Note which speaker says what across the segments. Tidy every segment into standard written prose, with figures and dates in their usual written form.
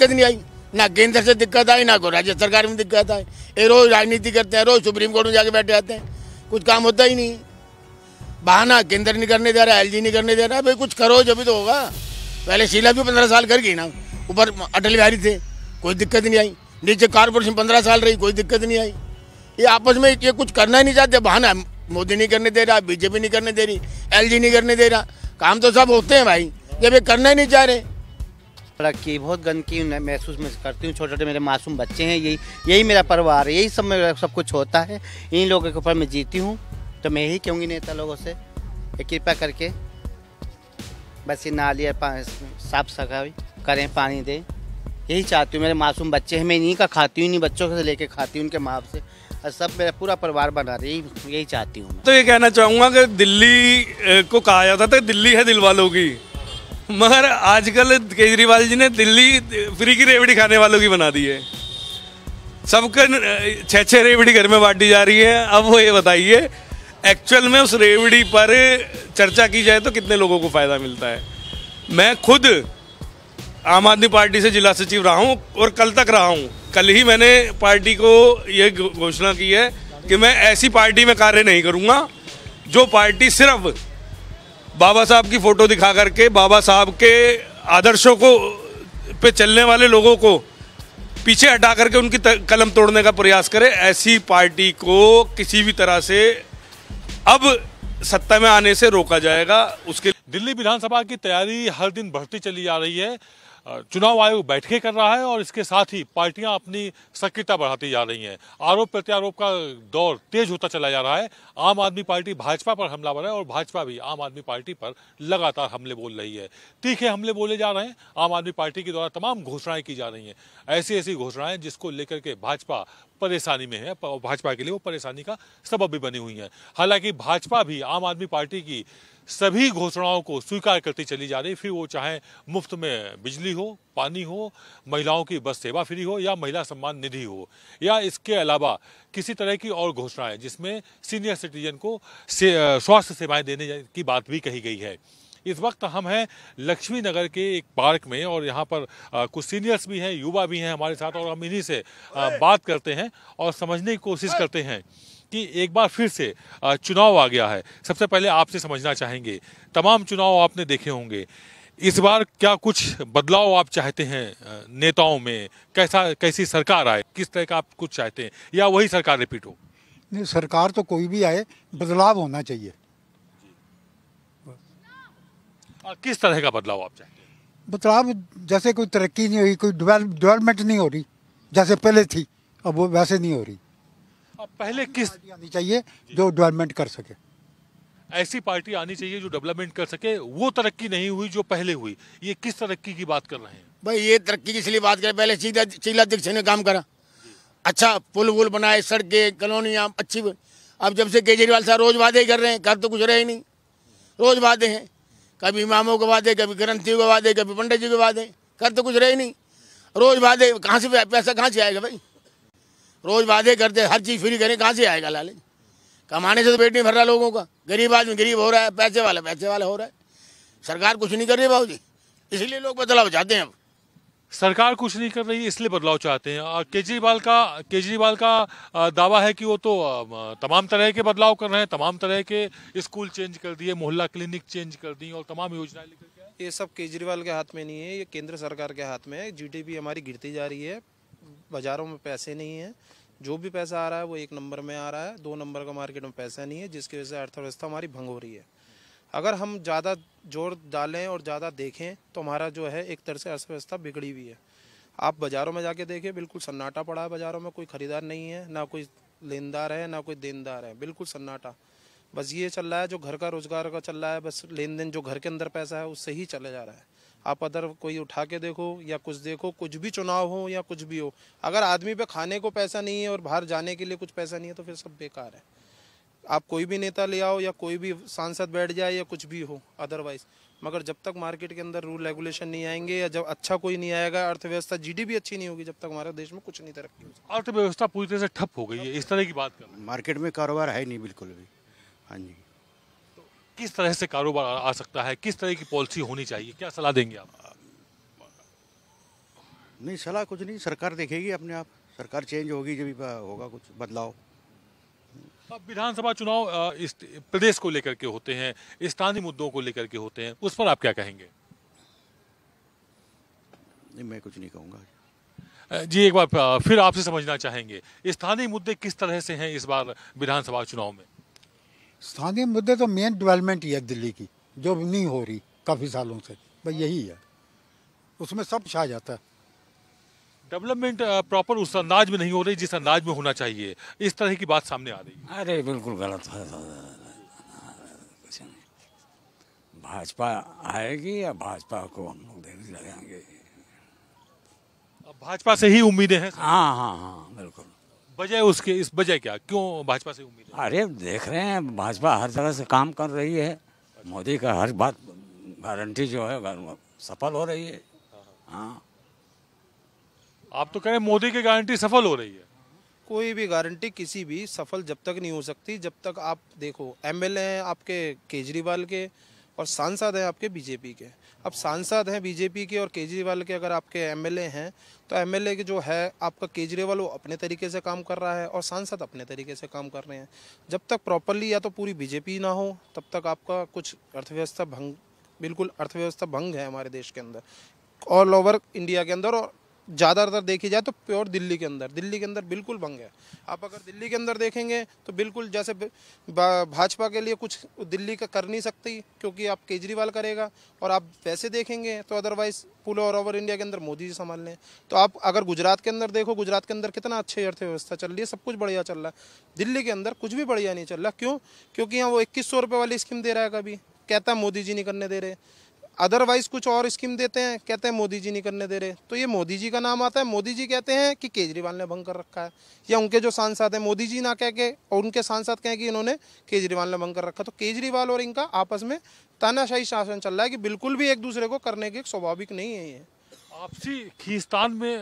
Speaker 1: दिक्कत नहीं आई, ना केंद्र से दिक्कत आई, ना कोई राज्य सरकार में दिक्कत आई। ये रोज राजनीति करते हैं, रोज सुप्रीम कोर्ट में जाके बैठे जाते हैं, कुछ काम होता ही नहीं। बहाना केंद्र नहीं करने दे रहा, एलजी नहीं करने दे रहा। भाई कुछ करो जब भी तो होगा। पहले शीला भी 15 साल कर गई ना, ऊपर अटल बिहारी थे, कोई दिक्कत नहीं आई। नीचे कारपोरेशन 15 साल रही, कोई दिक्कत नहीं आई। ये आपस में ये कुछ करना ही नहीं चाहते, बहाना मोदी नहीं करने दे रहा, बीजेपी नहीं करने दे रही, एलजी नहीं करने दे रहा। काम तो सब होते हैं भाई, जब ये करना ही नहीं चाह रहे।
Speaker 2: सड़क की बहुत गंदगी महसूस मैं करती हूँ। छोटे छोटे मेरे मासूम बच्चे हैं, यही मेरा परिवार है, यही सब मेरा सब कुछ होता है। इन लोगों के ऊपर मैं जीती हूँ। तो मैं यही कहूँगी नेता लोगों से कृपया करके बस ये नाली साफ सफाई करें, पानी दें। यही चाहती हूँ। मेरे मासूम बच्चे हैं, मैं इन्हीं का खाती हूँ, इन्हीं बच्चों से लेके खाती हूँ, उनके माँ से, और सब मेरा पूरा परिवार बना रही, यही चाहती हूँ।
Speaker 3: तो ये कहना चाहूँगा कि दिल्ली को कहा जाता था दिल्ली है दिल वालों की, मगर आजकल केजरीवाल जी ने दिल्ली फ्री की रेवड़ी खाने वालों की बना दी है। सबके 6-6 रेवड़ी घर में बांटी जा रही है। अब वो ये बताइए एक्चुअल में उस रेवड़ी पर चर्चा की जाए तो कितने लोगों को फायदा मिलता है। मैं खुद आम आदमी पार्टी से जिला सचिव रहा हूँ और कल तक रहा हूँ। कल ही मैंने पार्टी को ये घोषणा की है कि मैं ऐसी पार्टी में कार्य नहीं करूँगा जो पार्टी सिर्फ बाबा साहब की फोटो दिखा करके बाबा साहब के आदर्शों को पे चलने वाले लोगों को पीछे हटा करके उनकी कलम तोड़ने का प्रयास करे। ऐसी पार्टी को किसी भी तरह से अब सत्ता में आने से रोका जाएगा। उसके
Speaker 4: दिल्ली विधानसभा की तैयारी हर दिन बढ़ती चली जा रही है। चुनाव आयोग बैठकें कर रहा है और इसके साथ ही पार्टियां अपनी सक्रियता बढ़ाती जा रही हैं। आरोप प्रत्यारोप का दौर तेज होता चला जा रहा है। आम आदमी पार्टी भाजपा पर हमलावर है और भाजपा भी आम आदमी पार्टी पर लगातार हमले बोल रही है। तीखे हमले बोले जा रहे हैं। आम आदमी पार्टी के द्वारा तमाम घोषणाएं की जा रही हैं, ऐसी ऐसी घोषणाएं जिसको लेकर के भाजपा परेशानी में है। भाजपा के लिए वो परेशानी का सबब भी बनी हुई है। हालांकि भाजपा भी आम आदमी पार्टी की सभी घोषणाओं को स्वीकार करती चली जा रही, फिर वो चाहे मुफ्त में बिजली हो, पानी हो, महिलाओं की बस सेवा फ्री हो, या महिला सम्मान निधि हो, या इसके अलावा किसी तरह की और घोषणाएं जिसमें सीनियर सिटीजन को स्वास्थ्य सेवाएं देने की बात भी कही गई है। इस वक्त हम हैं लक्ष्मी नगर के एक पार्क में और यहाँ पर कुछ सीनियर्स भी हैं, युवा भी हैं हमारे साथ, और हम इन्हीं से बात करते हैं और समझने की कोशिश करते हैं कि एक बार फिर से चुनाव आ गया है। सबसे पहले आपसे समझना चाहेंगे, तमाम चुनाव आपने देखे होंगे, इस बार क्या कुछ बदलाव आप चाहते हैं नेताओं में? कैसी सरकार आए, किस तरह का आप कुछ चाहते हैं, या वही सरकार रिपीट हो?
Speaker 5: नहीं, सरकार तो कोई भी आए, बदलाव होना चाहिए।
Speaker 4: किस तरह का बदलाव आप चाहते हैं?
Speaker 5: बदलाव जैसे कोई तरक्की नहीं हुई, कोई डेवलपमेंट नहीं हो रही जैसे पहले थी, अब वो वैसे नहीं हो रही।
Speaker 4: पहले किस
Speaker 5: आनी चाहिए जो डेवलपमेंट कर सके?
Speaker 4: ऐसी पार्टी आनी चाहिए जो डेवलपमेंट कर सके। वो तरक्की नहीं हुई जो पहले हुई। ये किस तरक्की की बात कर रहे हैं?
Speaker 1: भाई ये तरक्की की इसलिए बात करें, पहले शीला दीक्षित ने काम करा, अच्छा पुल वुल बनाए, सड़कें, कॉलोनियाँ अच्छी। अब जब से केजरीवाल साहब रोज वादे कर रहे हैं, कर तो कुछ रहे ही नहीं। रोज वादे हैं, कभी इमामों के वादे, कभी ग्रंथियों के वादे, कभी पंडित जी के वादे, कर तो कुछ रहे नहीं। रोज वादे, कहाँ से पैसा कहाँ से आएगा भाई? रोज वादे करते, हर चीज़ फ्री करें, कहाँ से आएगा लालच? कमाने से तो पेट नहीं भर रहा लोगों का। गरीब आदमी गरीब हो रहा है, पैसे वाला हो रहा है। सरकार कुछ नहीं कर रही भाऊ जी, इसलिए लोग बदलाव चाहते हैं। अब
Speaker 4: सरकार कुछ नहीं कर रही इसलिए बदलाव चाहते हैं। और केजरीवाल का दावा है कि वो तो तमाम तरह के बदलाव कर रहे हैं, तमाम तरह के स्कूल चेंज कर दिए, मोहल्ला क्लिनिक चेंज कर दी और तमाम योजनाएं लेकर के आए।
Speaker 6: ये सब केजरीवाल के हाथ में नहीं है, ये केंद्र सरकार के हाथ में है। जीडीपी हमारी गिरती जा रही है, बाजारों में पैसे नहीं है, जो भी पैसा आ रहा है वो 1 नंबर में आ रहा है, 2 नंबर का मार्केट में पैसा नहीं है, जिसकी वजह से अर्थव्यवस्था हमारी भंग हो रही है। अगर हम ज़्यादा जोर डालें और ज़्यादा देखें तो हमारा जो है एक तरह से अर्थव्यवस्था बिगड़ी हुई है। आप बाज़ारों में जाके देखिए, बिल्कुल सन्नाटा पड़ा है बाज़ारों में, कोई ख़रीदार नहीं है, ना कोई लेनदार है ना कोई देनदार है, बिल्कुल सन्नाटा। बस ये चल रहा है जो घर का रोज़गार का चल रहा है, बस लेन देन जो घर के अंदर पैसा है उससे ही चले जा रहा है। आप अदर कोई उठा के देखो या कुछ देखो, कुछ भी चुनाव हो या कुछ भी हो, अगर आदमी पे खाने को पैसा नहीं है और बाहर जाने के लिए कुछ पैसा नहीं है तो फिर सब बेकार है। आप कोई भी नेता ले आओ या कोई भी सांसद बैठ जाए या कुछ भी हो अदरवाइज, मगर जब तक मार्केट के अंदर रूल रेगुलेशन नहीं आएंगे या जब अच्छा कोई नहीं आएगा, अर्थव्यवस्था जीडीपी अच्छी नहीं होगी, जब तक हमारे देश में कुछ नहीं तरक्की होगी।
Speaker 4: अर्थव्यवस्था पूरी तरह से ठप हो गई है, इस तरह की बात कर रहे हैं।
Speaker 2: मार्केट में कारोबार है नहीं बिल्कुल भी। हाँ जी,
Speaker 4: तो किस तरह से कारोबार आ सकता है, किस तरह की पॉलिसी होनी चाहिए, क्या सलाह देंगे आप?
Speaker 7: नहीं, सलाह कुछ नहीं, सरकार देखेगी अपने आप, सरकार चेंज होगी जब होगा कुछ बदलाव।
Speaker 4: अब विधानसभा चुनाव इस प्रदेश को लेकर के होते हैं, स्थानीय मुद्दों को लेकर के होते हैं, उस पर आप क्या कहेंगे?
Speaker 7: नहीं, मैं कुछ नहीं कहूँगा
Speaker 4: जी, एक बार फिर आपसे समझना चाहेंगे, स्थानीय मुद्दे किस तरह से हैं इस बार विधानसभा चुनाव में?
Speaker 5: स्थानीय मुद्दे तो मेन डेवलपमेंट ही है दिल्ली की, जो नहीं हो रही काफ़ी सालों से, बस यही है, उसमें सब छा जाता है।
Speaker 4: डेवलपमेंट प्रॉपर उस अंदाज में नहीं हो रही जिस अंदाज में होना चाहिए, इस तरह की बात सामने आ रही है।
Speaker 8: अरे बिल्कुल गलत है, कुछ नहीं। भाजपा आएगी या भाजपा को हम लोग लगाएंगे।
Speaker 4: अब भाजपा से ही उम्मीदें हैं।
Speaker 8: हाँ हाँ हाँ, बिल्कुल।
Speaker 4: वजह उसके इस वजह क्या, क्यों भाजपा से उम्मीद है?
Speaker 8: अरे देख रहे हैं भाजपा हर जगह से काम कर रही है, मोदी का हर बात गारंटी जो है सफल हो रही है। हाँ,
Speaker 6: आप तो कह रहे हैं मोदी की गारंटी सफल हो रही है। कोई भी गारंटी किसी भी सफल जब तक नहीं हो सकती जब तक आप देखो एमएलए हैं आपके केजरीवाल के और सांसद हैं आपके बीजेपी के। अब सांसद हैं बीजेपी के और केजरीवाल के अगर आपके एमएलए हैं तो एमएलए के जो है आपका केजरीवाल वो अपने तरीके से काम कर रहा है और सांसद अपने तरीके से काम कर रहे हैं। जब तक प्रॉपरली या तो पूरी बीजेपी ना हो तब तक आपका कुछ अर्थव्यवस्था भंग, बिल्कुल अर्थव्यवस्था भंग है हमारे देश के अंदर, ऑल ओवर इंडिया के अंदर, और ज़्यादातर देखी जाए तो प्योर दिल्ली के अंदर बिल्कुल भंग है। आप अगर दिल्ली के अंदर देखेंगे तो बिल्कुल जैसे भाजपा के लिए कुछ दिल्ली का कर नहीं सकती क्योंकि आप केजरीवाल करेगा, और आप वैसे देखेंगे तो अदरवाइज पूरे ऑल ओवर इंडिया के अंदर मोदी जी संभाल लें। तो आप अगर गुजरात के अंदर देखो, गुजरात के अंदर कितना अच्छी अर्थव्यवस्था चल रही है, सब कुछ बढ़िया चल रहा है। दिल्ली के अंदर कुछ भी बढ़िया नहीं चल रहा। क्यों? क्योंकि यहाँ वो 2100 रुपये वाली स्कीम दे रहा है, कभी कहता है मोदी जी नहीं करने दे रहे, अदरवाइज कुछ और स्कीम देते हैं कहते हैं मोदी जी नहीं करने दे रहे। तो ये मोदी जी का नाम आता है, मोदी जी कहते हैं कि केजरीवाल ने भंग कर रखा है, या उनके जो सांसद हैं मोदी जी ना कह के और उनके सांसद कहें कि इन्होंने केजरीवाल ने भंग कर रखा। तो केजरीवाल और इनका आपस में तानाशाही शासन चल रहा है कि बिल्कुल भी एक दूसरे को करने के स्वाभाविक नहीं है। ये
Speaker 4: आपसी खींचतान में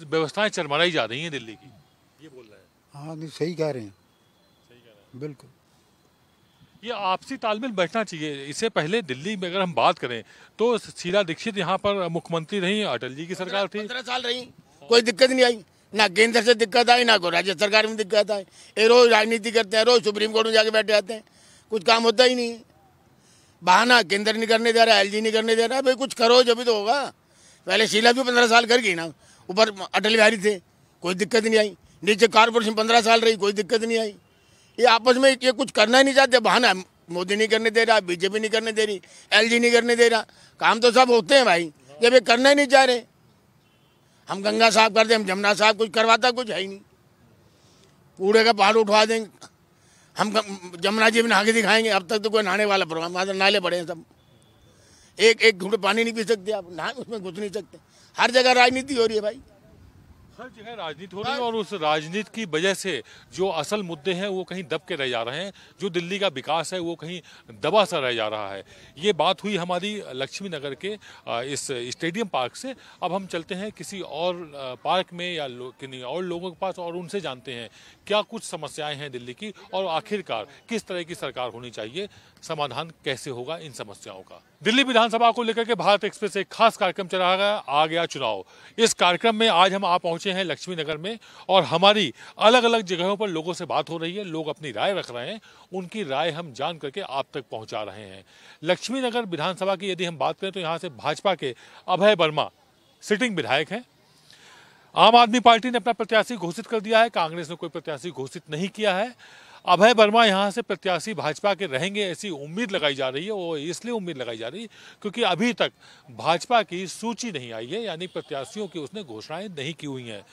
Speaker 4: व्यवस्थाएं चरमराई जा रही हैं दिल्ली की, ये बोल रहे हैं।
Speaker 5: हाँ नहीं, सही कह रहे हैं, बिल्कुल।
Speaker 4: ये आपसी तालमेल बैठना चाहिए। इससे पहले दिल्ली में अगर हम बात करें तो शीला दीक्षित यहाँ पर मुख्यमंत्री रही, अटल जी की सरकार थी,
Speaker 1: 15 साल रही, कोई दिक्कत नहीं आई, ना केंद्र से दिक्कत आई ना कोई राज्य सरकार में दिक्कत आई। ये रोज राजनीति करते हैं, रोज सुप्रीम कोर्ट में जाके बैठे जाते हैं, कुछ काम होता ही नहीं। बहाना केंद्र नहीं करने दे रहा, एलजी नहीं करने दे रहा, भाई कुछ करो जब भी तो होगा। पहले शीला भी 15 साल कर गई ना, ऊपर अटल बिहारी थे, कोई दिक्कत नहीं आई। नीचे कारपोरेशन 15 साल रही, कोई दिक्कत नहीं आई। ये आपस में ये कुछ करना ही नहीं चाहते, बहाना मोदी नहीं करने दे रहा, बीजेपी नहीं करने दे रही, एलजी नहीं करने दे रहा। काम तो सब होते हैं भाई, जब ये करना ही नहीं चाह रहे। हम गंगा साफ करते, हम जमुना साफ, कुछ करवाता कुछ है ही नहीं। कूड़े का पहाड़ उठवा देंगे, हम जमुना जी में नहा के दिखाएंगे। अब तक तो कोई नहाने वाला प्रोग्राम, वहाँ तो नाले पड़े हैं सब, एक घूंट पानी नहीं पी सकते आप, नहा उसमें घुस नहीं सकते। हर जगह राजनीति हो रही है भाई,
Speaker 4: हर जगह राजनीति हो रही है, और उस राजनीति की वजह से जो असल मुद्दे हैं वो कहीं दब के रह जा रहे हैं। जो दिल्ली का विकास है वो कहीं दबा सा रह जा रहा है। ये बात हुई हमारी लक्ष्मी नगर के इस स्टेडियम पार्क से। अब हम चलते हैं किसी और पार्क में या किन्हीं और लोगों के पास और उनसे जानते हैं क्या कुछ समस्याएं हैं दिल्ली की, और आखिरकार किस तरह की सरकार होनी चाहिए, समाधान कैसे होगा इन समस्याओं का। दिल्ली विधानसभा को लेकर के भारत एक्सप्रेस एक खास कार्यक्रम चला गया, आ गया चुनाव। इस कार्यक्रम में आज हम पहुंचे हैं लक्ष्मी नगर में, और हमारी अलग अलग जगहों पर लोगों से बात हो रही है, लोग अपनी राय रख रहे हैं, उनकी राय हम जान करके आप तक पहुंचा रहे हैं। लक्ष्मी नगर विधानसभा की यदि हम बात करें तो यहाँ से भाजपा के अभय वर्मा सिटिंग विधायक हैं। आम आदमी पार्टी ने अपना प्रत्याशी घोषित कर दिया है, कांग्रेस ने कोई प्रत्याशी घोषित नहीं किया है। अभय वर्मा यहाँ से प्रत्याशी भाजपा के रहेंगे ऐसी उम्मीद लगाई जा रही है। वो इसलिए उम्मीद लगाई जा रही है क्योंकि अभी तक भाजपा की सूची नहीं आई है, यानी प्रत्याशियों की उसने घोषणाएं नहीं की हुई हैं।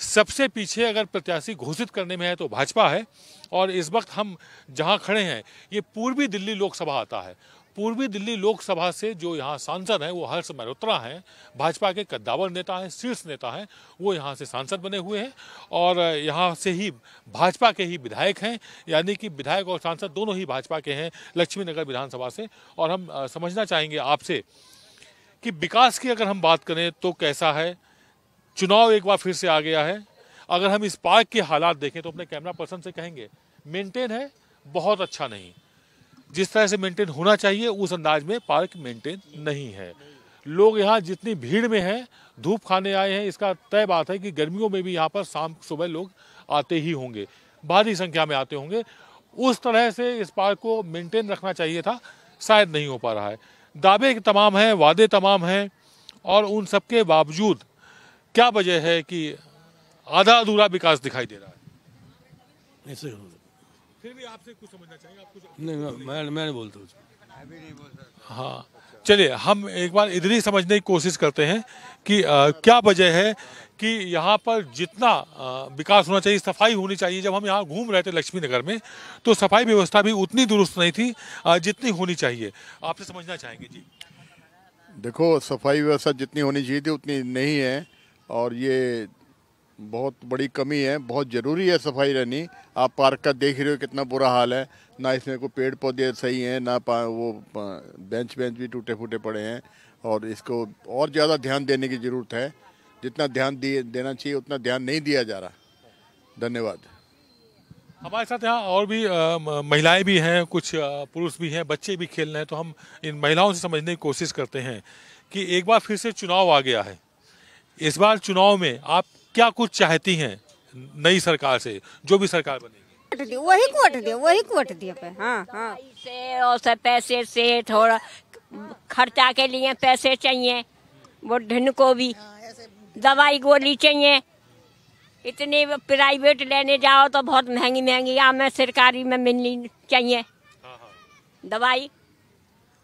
Speaker 4: सबसे पीछे अगर प्रत्याशी घोषित करने में है तो भाजपा है, और इस वक्त हम जहाँ खड़े हैं ये पूर्वी दिल्ली लोकसभा आता है। पूर्वी दिल्ली लोकसभा से जो यहाँ सांसद हैं वो हर्ष मल्होत्रा हैं, भाजपा के कद्दावर नेता हैं, शीर्ष नेता हैं, वो यहाँ से सांसद बने हुए हैं, और यहाँ से ही भाजपा के ही विधायक हैं, यानी कि विधायक और सांसद दोनों ही भाजपा के हैं लक्ष्मी नगर विधानसभा से। और हम समझना चाहेंगे आपसे कि विकास की अगर हम बात करें तो कैसा है। चुनाव एक बार फिर से आ गया है। अगर हम इस पार्क के हालात देखें तो अपने कैमरा पर्सन से कहेंगे मेंटेन है, बहुत अच्छा नहीं। जिस तरह से मेंटेन होना चाहिए उस अंदाज में पार्क मेंटेन नहीं है। लोग यहाँ जितनी भीड़ में हैं, धूप खाने आए हैं, इसका तय बात है कि गर्मियों में भी यहाँ पर शाम सुबह लोग आते ही होंगे, भारी संख्या में आते होंगे। उस तरह से इस पार्क को मेंटेन रखना चाहिए था, शायद नहीं हो पा रहा है। दावे तमाम हैं, वादे तमाम हैं, और उन सब के बावजूद क्या वजह है कि आधा अधूरा विकास दिखाई दे रहा है?
Speaker 9: ऐसे
Speaker 4: फिर भी आपसे कुछ समझना चाहिए। आप कुछ
Speaker 9: नहीं, मैं नहीं बोलता।
Speaker 4: हाँ, चलिए हम एक बार इधर ही समझने की कोशिश करते हैं कि क्या वजह है कि यहाँ पर जितना विकास होना चाहिए, सफाई होनी चाहिए। जब हम यहाँ घूम रहे थे लक्ष्मी नगर में, तो सफाई व्यवस्था भी उतनी दुरुस्त नहीं थी जितनी होनी चाहिए। आपसे समझना चाहेंगे जी।
Speaker 10: देखो, सफाई व्यवस्था जितनी होनी चाहिए थी उतनी नहीं है, और ये बहुत बड़ी कमी है। बहुत ज़रूरी है सफाई रहनी। आप पार्क का देख रहे हो कितना बुरा हाल है, ना इसमें कोई पेड़ पौधे सही हैं, ना वो बेंच भी टूटे फूटे पड़े हैं, और इसको और ज़्यादा ध्यान देने की ज़रूरत है। जितना ध्यान देना चाहिए उतना ध्यान नहीं दिया जा रहा। धन्यवाद।
Speaker 4: हमारे साथ यहाँ और भी महिलाएं भी हैं, कुछ पुरुष भी हैं, बच्चे भी खेल रहे हैं। तो हम इन महिलाओं से समझने की कोशिश करते हैं कि एक बार फिर से चुनाव आ गया है। इस बार चुनाव में आप क्या कुछ चाहती हैं नई सरकार से, जो भी सरकार बनेगी?
Speaker 11: वही वोट दिए पे। हाँ हाँ,
Speaker 12: से और पैसे से थोड़ा खर्चा के लिए पैसे चाहिए, वो ढिन को भी दवाई गोली चाहिए। इतने प्राइवेट लेने जाओ तो बहुत महंगी महंगी, हमें सरकारी में मिलनी चाहिए दवाई।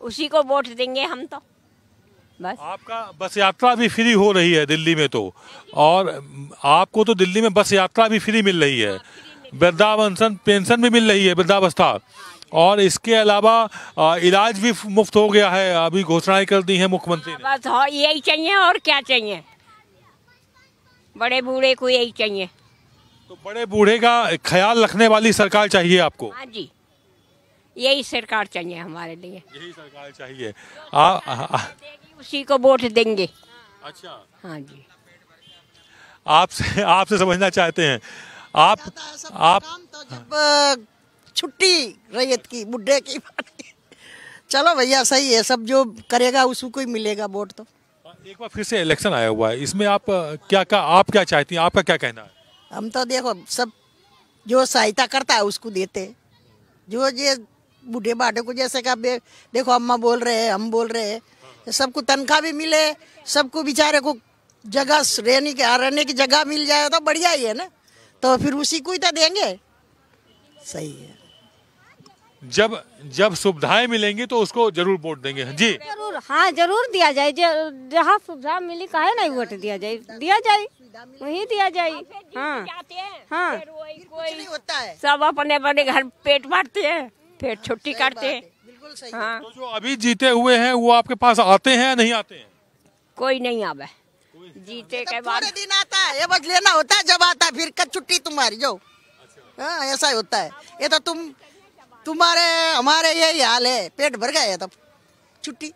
Speaker 12: उसी को वोट देंगे हम तो। बस
Speaker 4: आपका बस यात्रा भी फ्री हो रही है दिल्ली में तो, और आपको तो दिल्ली में बस यात्रा भी फ्री मिल रही है, वृद्धावस्था पेंशन भी मिल रही है, वृद्धावस्था, और इसके अलावा इलाज भी मुफ्त हो गया है। अभी घोषणाएं कर दी हैं मुख्यमंत्री ने।
Speaker 12: बस यही चाहिए, और क्या चाहिए? बड़े बूढ़े को यही चाहिए।
Speaker 4: तो बड़े बूढ़े का ख्याल रखने वाली सरकार चाहिए आपको?
Speaker 12: हाँ जी, यही सरकार चाहिए हमारे लिए।
Speaker 4: यही सरकार चाहिए।
Speaker 12: उसी को वोट देंगे।
Speaker 4: अच्छा,
Speaker 12: हाँ जी।
Speaker 4: आपसे समझना चाहते हैं आप
Speaker 13: तो जब छुट्टी रैयत की, बुढ़े की चलो भैया सही है, सब जो करेगा उसको ही मिलेगा वोट। तो
Speaker 4: एक बार फिर से इलेक्शन आया हुआ है, इसमें आप क्या चाहती हैं? आपका क्या कहना है?
Speaker 13: हम तो देखो सब जो सहायता करता है उसको देते, जो ये बूढ़े बाटे को जैसे का देखो अम्मा बोल रहे हैं, हम बोल रहे हैं, सबको तनख्वाह भी मिले, सबको बेचारे को जगह रहने की जगह मिल जाए तो बढ़िया ही है ना। तो फिर उसी को ही तो देंगे। सही है।
Speaker 4: जब सुविधाएं मिलेंगी तो उसको जरूर वोट देंगे जी।
Speaker 11: जरूर, हाँ जरूर दिया जाए। जहाँ सुविधा मिली काहे नहीं वोट दिया जाए, वही दिया जाए। हाँ हाँ,
Speaker 13: कोई होता है,
Speaker 12: सब अपने अपने घर पेट भरते हैं, फिर छुट्टी करते हैं।
Speaker 13: बिल्कुल सही।
Speaker 12: हाँ,
Speaker 4: तो जो अभी जीते हुए हैं वो आपके पास आते हैं या नहीं आते हैं?
Speaker 12: कोई नहीं आवे। जीते के बाद
Speaker 13: थोड़े दिन आता है, ये बस लेना होता है, जब आता है फिर कब छुट्टी तुम्हारी जो। हाँ ऐसा ही होता है। ये तो तुम्हारे हमारे यही हाल है, पेट भर गए तब छुट्टी।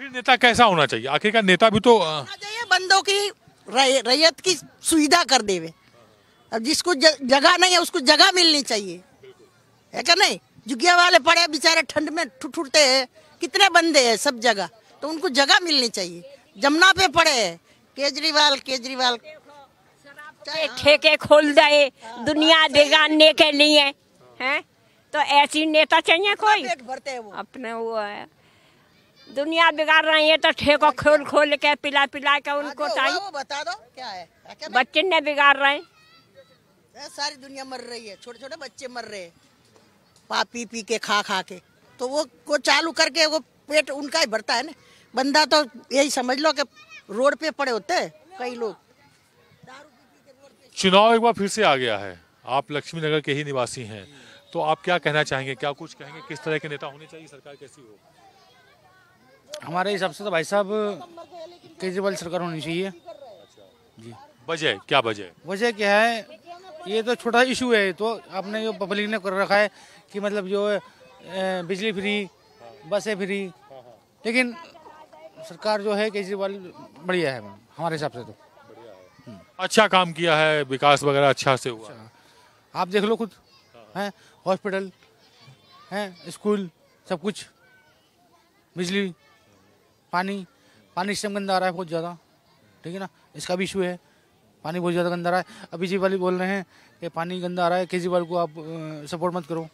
Speaker 4: फिर नेता कैसा होना चाहिए? आखिरकार नेता भी तो
Speaker 13: चाहिए बंदों की रैयत की सुविधा कर देवे। अब जिसको जगह नहीं है उसको जगह मिलनी चाहिए, है क्या नहीं? जुगिया वाले पड़े बेचारे ठंड में ठुठुरते हैं, कितने बंदे हैं सब जगह, तो उनको जगह मिलनी चाहिए। जमुना पे पड़े हैं केजरीवाल
Speaker 12: ठेके खोल दे दुनिया बिगाड़ने के लिए, हैं? तो ऐसी नेता चाहिए कोई?
Speaker 13: भरते हैं वो
Speaker 12: अपने वो है, दुनिया बिगाड़ रही है तो ठेको खोल के पिला के उनको चाहिए।
Speaker 13: वो बता दो क्या है,
Speaker 12: बच्चे ने बिगाड़ रहे हैं।
Speaker 13: सारी दुनिया मर रही है, छोटे छोटे बच्चे मर रहे हैं पा पी के खा के। तो वो चालू करके वो पेट उनका ही भरता है ना। बंदा तो यही समझ लो कि रोड पे पड़े होते हैं कई लोग।
Speaker 4: चुनाव एक बार फिर से आ गया है, आप लक्ष्मी नगर के ही निवासी हैं, तो आप क्या कहना चाहेंगे? क्या कुछ कहेंगे? किस तरह के नेता होने चाहिए? सरकार कैसी हो?
Speaker 14: हमारे हिसाब से तो भाई साहब केजरीवाल सरकार होनी चाहिए जी।
Speaker 4: वजह क्या? वजह
Speaker 14: क्या है? ये तो छोटा इशू है, तो आपने जो पब्लिक ने कर रखा है कि मतलब जो बिजली फ्री, बसें फ्री, लेकिन सरकार जो है केजरीवाल बढ़िया है हमारे हिसाब से तो।
Speaker 4: अच्छा काम किया है, विकास वगैरह अच्छा से हुआ।
Speaker 14: आप देख लो खुद, हैं हॉस्पिटल हैं, स्कूल, सब कुछ, बिजली, पानी, पानी इस टाइम गंदा आ रहा है बहुत ज़्यादा, ठीक है ना, इसका भी इशू है। पानी बहुत ज़्यादा गंदा आ रहा है। अभी जी वाली बोल रहे हैं कि पानी गंदा आ रहा है, केजरीवाल को आप सपोर्ट मत करो,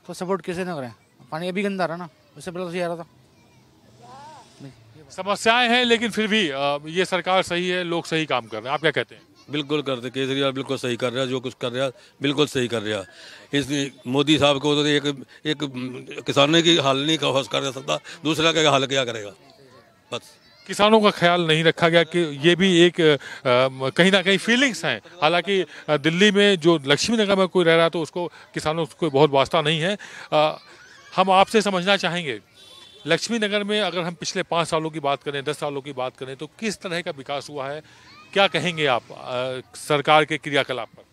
Speaker 14: तो सपोर्ट कैसे ना करें, पानी अभी गंदा आ रहा है ना, उससे पहले तो सही आ रहा था।
Speaker 4: समस्याएं हैं लेकिन फिर भी ये सरकार सही है, लोग सही काम कर रहे हैं, आप क्या कहते हैं?
Speaker 9: बिल्कुल करते, केजरीवाल बिल्कुल सही कर रहा है, जो कुछ कर रहा है बिल्कुल सही कर रहा है। इस मोदी साहब को तो एक किसानों की हाल नहीं कर सकता, दूसरा का हाल क्या करेगा। बस
Speaker 4: किसानों का ख्याल नहीं रखा गया कि ये भी एक कहीं ना कहीं फीलिंग्स हैं। हालांकि दिल्ली में जो लक्ष्मी नगर में कोई रह रहा है तो उसको किसानों से कोई बहुत वास्ता नहीं है। हम आपसे समझना चाहेंगे लक्ष्मी नगर में अगर हम पिछले 5 सालों की बात करें, 10 सालों की बात करें, तो किस तरह का विकास हुआ है, क्या कहेंगे आप सरकार के क्रियाकलाप पर?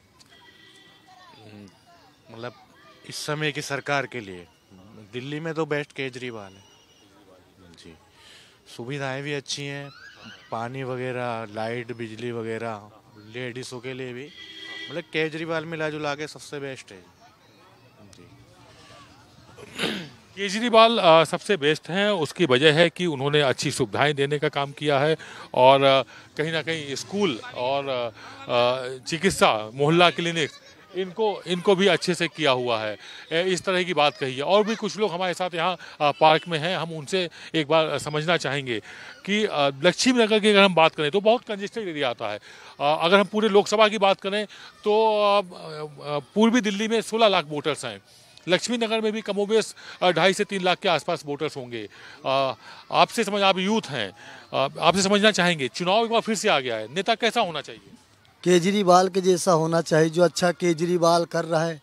Speaker 15: मतलब इस समय की सरकार के लिए दिल्ली में तो बेस्ट केजरीवाल है जी। सुविधाएं भी अच्छी हैं, पानी वगैरह, लाइट, बिजली वगैरह, लेडीज़ों के लिए भी मतलब केजरीवाल मिला जुला के सबसे बेस्ट है जी।
Speaker 4: केजरीवाल सबसे बेस्ट हैं, उसकी वजह है कि उन्होंने अच्छी सुविधाएं देने का काम किया है और कहीं ना कहीं स्कूल और चिकित्सा, मोहल्ला क्लिनिक, इनको भी अच्छे से किया हुआ है। इस तरह की बात कही है। और भी कुछ लोग हमारे साथ यहाँ पार्क में हैं, हम उनसे एक बार समझना चाहेंगे कि लक्ष्मी नगर की अगर हम बात करें तो बहुत कंजेस्टेड एरिया आता है। अगर हम पूरे लोकसभा की बात करें तो पूर्वी दिल्ली में 16 लाख वोटर्स हैं, लक्ष्मी नगर में भी कमोबेश 2.5 से 3 लाख के आसपास वोटर्स होंगे। आप यूथ हैं, आपसे समझना चाहेंगे चुनाव एक बार फिर से आ गया है, नेता कैसा होना चाहिए?
Speaker 16: केजरीवाल के जैसा होना चाहिए, जो अच्छा केजरीवाल कर रहा है,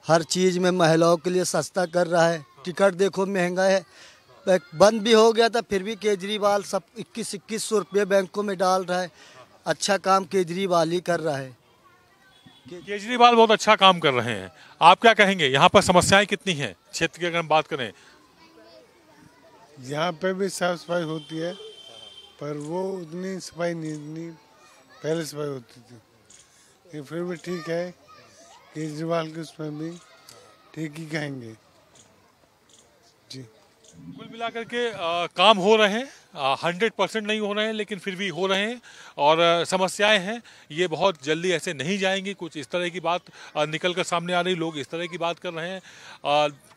Speaker 16: हर चीज़ में महिलाओं के लिए सस्ता कर रहा है। टिकट देखो महंगा है, बंद भी हो गया था फिर भी केजरीवाल सब 2100 रुपये बैंकों में डाल रहा है। अच्छा काम केजरीवाल ही कर रहा है।
Speaker 4: केजरीवाल बहुत अच्छा काम कर रहे हैं। आप क्या कहेंगे, यहाँ पर समस्याएं कितनी हैं क्षेत्र की अगर हम बात करें?
Speaker 17: यहाँ पे भी साफ सफाई होती है पर वो उतनी सफाई नहीं, इतनी पहले सफाई होती थी, लेकिन फिर भी ठीक है। केजरीवाल के उसमें भी ठीक ही कहेंगे जी।
Speaker 4: कुल मिलाकर के काम हो रहे हैं, 100% नहीं हो रहे हैं लेकिन फिर भी हो रहे हैं। और समस्याएं हैं, ये बहुत जल्दी ऐसे नहीं जाएंगी। कुछ इस तरह की बात निकल कर सामने आ रही, लोग इस तरह की बात कर रहे हैं,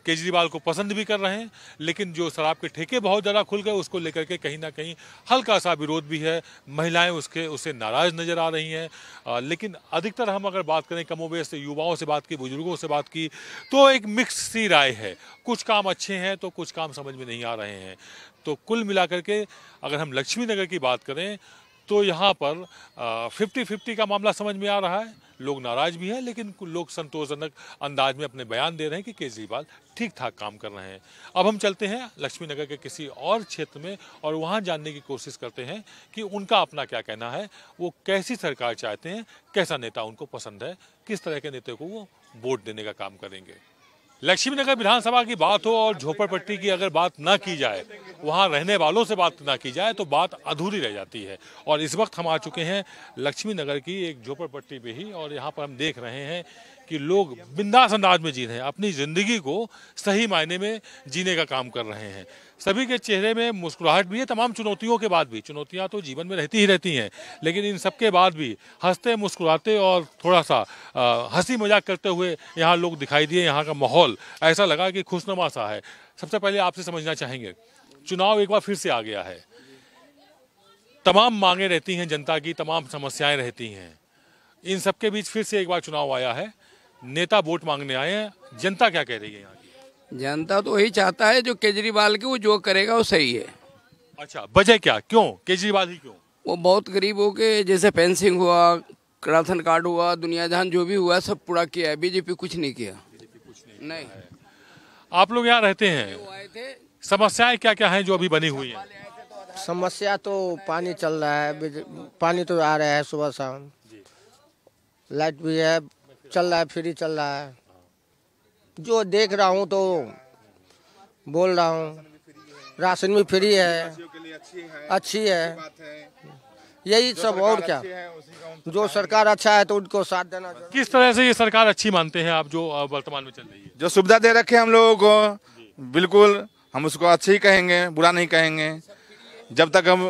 Speaker 4: केजरीवाल को पसंद भी कर रहे हैं, लेकिन जो शराब के ठेके बहुत ज़्यादा खुल गए उसको लेकर के कहीं ना कहीं हल्का सा विरोध भी है। महिलाएं उससे नाराज़ नज़र आ रही हैं। लेकिन अधिकतर हम अगर बात करें, कमोबेश से युवाओं से बात की, बुजुर्गों से बात की, तो एक मिक्स सी राय है। कुछ काम अच्छे हैं तो कुछ काम समझ में नहीं आ रहे हैं। तो कुल मिलाकर के अगर हम लक्ष्मी नगर की बात करें तो यहाँ पर 50-50 का मामला समझ में आ रहा है। लोग नाराज भी हैं लेकिन लोग संतोषजनक अंदाज में अपने बयान दे रहे हैं कि केजरीवाल ठीक ठाक काम कर रहे हैं। अब हम चलते हैं लक्ष्मी नगर के किसी और क्षेत्र में और वहाँ जानने की कोशिश करते हैं कि उनका अपना क्या कहना है, वो कैसी सरकार चाहते हैं, कैसा नेता उनको पसंद है, किस तरह के नेता को वो वोट देने का काम करेंगे। लक्ष्मी नगर विधानसभा की बात हो और झोपड़पट्टी की अगर बात ना की जाए, वहाँ रहने वालों से बात ना की जाए तो बात अधूरी रह जाती है। और इस वक्त हम आ चुके हैं लक्ष्मी नगर की एक झोपड़पट्टी पे ही, और यहाँ पर हम देख रहे हैं कि लोग बिंदास अंदाज में जी रहे हैं, अपनी ज़िंदगी को सही मायने में जीने का काम कर रहे हैं। सभी के चेहरे में मुस्कुराहट भी है, तमाम चुनौतियों के बाद भी। चुनौतियां तो जीवन में रहती ही रहती हैं, लेकिन इन सब के बाद भी हंसते मुस्कुराते और थोड़ा सा हंसी मजाक करते हुए यहाँ लोग दिखाई दिए। यहाँ का माहौल ऐसा लगा कि खुशनुमा सा है। सबसे पहले आपसे समझना चाहेंगे, चुनाव एक बार फिर से आ गया है, तमाम मांगे रहती हैं जनता की, तमाम समस्याएं रहती हैं, इन सब के बीच फिर से एक बार चुनाव आया है, नेता वोट मांगने आए हैं, जनता क्या कह रही है यहाँ की?
Speaker 18: जनता तो वही चाहता है जो केजरीवाल के, वो जो करेगा वो सही है।
Speaker 4: अच्छा, वजह क्या, क्यों केजरीवाल ही क्यों?
Speaker 18: वो बहुत गरीबों के, जैसे पेंशन हुआ, राशन कार्ड हुआ, दुनिया जहान जो भी हुआ सब पूरा किया है। बीजेपी कुछ नहीं किया। नहीं।
Speaker 4: आप लोग यहाँ रहते हैं, समस्याएं क्या क्या हैं जो अभी बनी हुई हैं?
Speaker 19: समस्या तो पानी चल रहा है, पानी तो आ रहा है सुबह शाम, लाइट भी है, चल रहा है, फ्री चल रहा है। जो देख रहा हूँ तो बोल रहा हूँ, राशन भी फ्री है, अच्छी है, यही सब। और क्या, जो सरकार अच्छा है तो उनको साथ देना।
Speaker 4: किस तरह से ये सरकार अच्छी मानते हैं आप जो वर्तमान में चल रही है?
Speaker 20: जो सुविधा दे रखे हैं हम लोगों को, बिल्कुल हम उसको अच्छी ही कहेंगे, बुरा नहीं कहेंगे। जब तक हम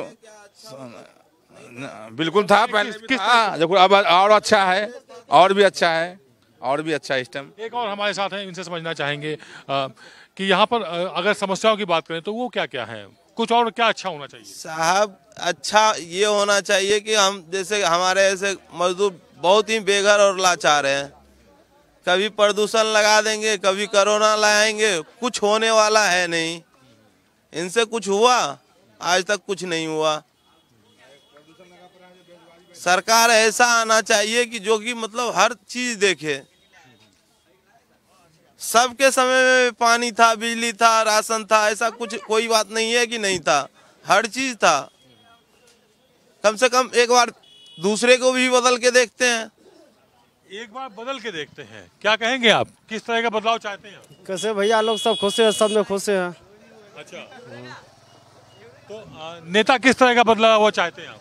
Speaker 20: बिल्कुल था पहले हाँ, देखो अब और अच्छा है, और भी अच्छा है, और भी अच्छा इस टाइम।
Speaker 4: एक और हमारे साथ हैं, इनसे समझना चाहेंगे कि यहाँ पर अगर समस्याओं की बात करें तो वो क्या क्या है, कुछ और क्या अच्छा होना चाहिए?
Speaker 21: साहब अच्छा ये होना चाहिए कि हम जैसे हमारे ऐसे मजदूर बहुत ही बेघर और लाचार हैं। कभी प्रदूषण लगा देंगे, कभी कोरोना लाएंगे, कुछ होने वाला है नहीं। इनसे कुछ हुआ? आज तक कुछ नहीं हुआ। सरकार ऐसा आना चाहिए कि जो कि मतलब हर चीज देखे। सबके समय में पानी था, बिजली था, राशन था, ऐसा कुछ कोई बात नहीं है कि नहीं था, हर चीज था। कम से कम एक बार दूसरे को भी बदल के देखते हैं।
Speaker 4: एक बार बदल के देखते हैं, क्या कहेंगे आप, किस तरह का बदलाव चाहते हैं?
Speaker 22: कैसे भैया लोग सब खुश हैं, सब में खुश हैं।
Speaker 4: अच्छा, तो नेता किस तरह का बदलाव वो चाहते हैं आप?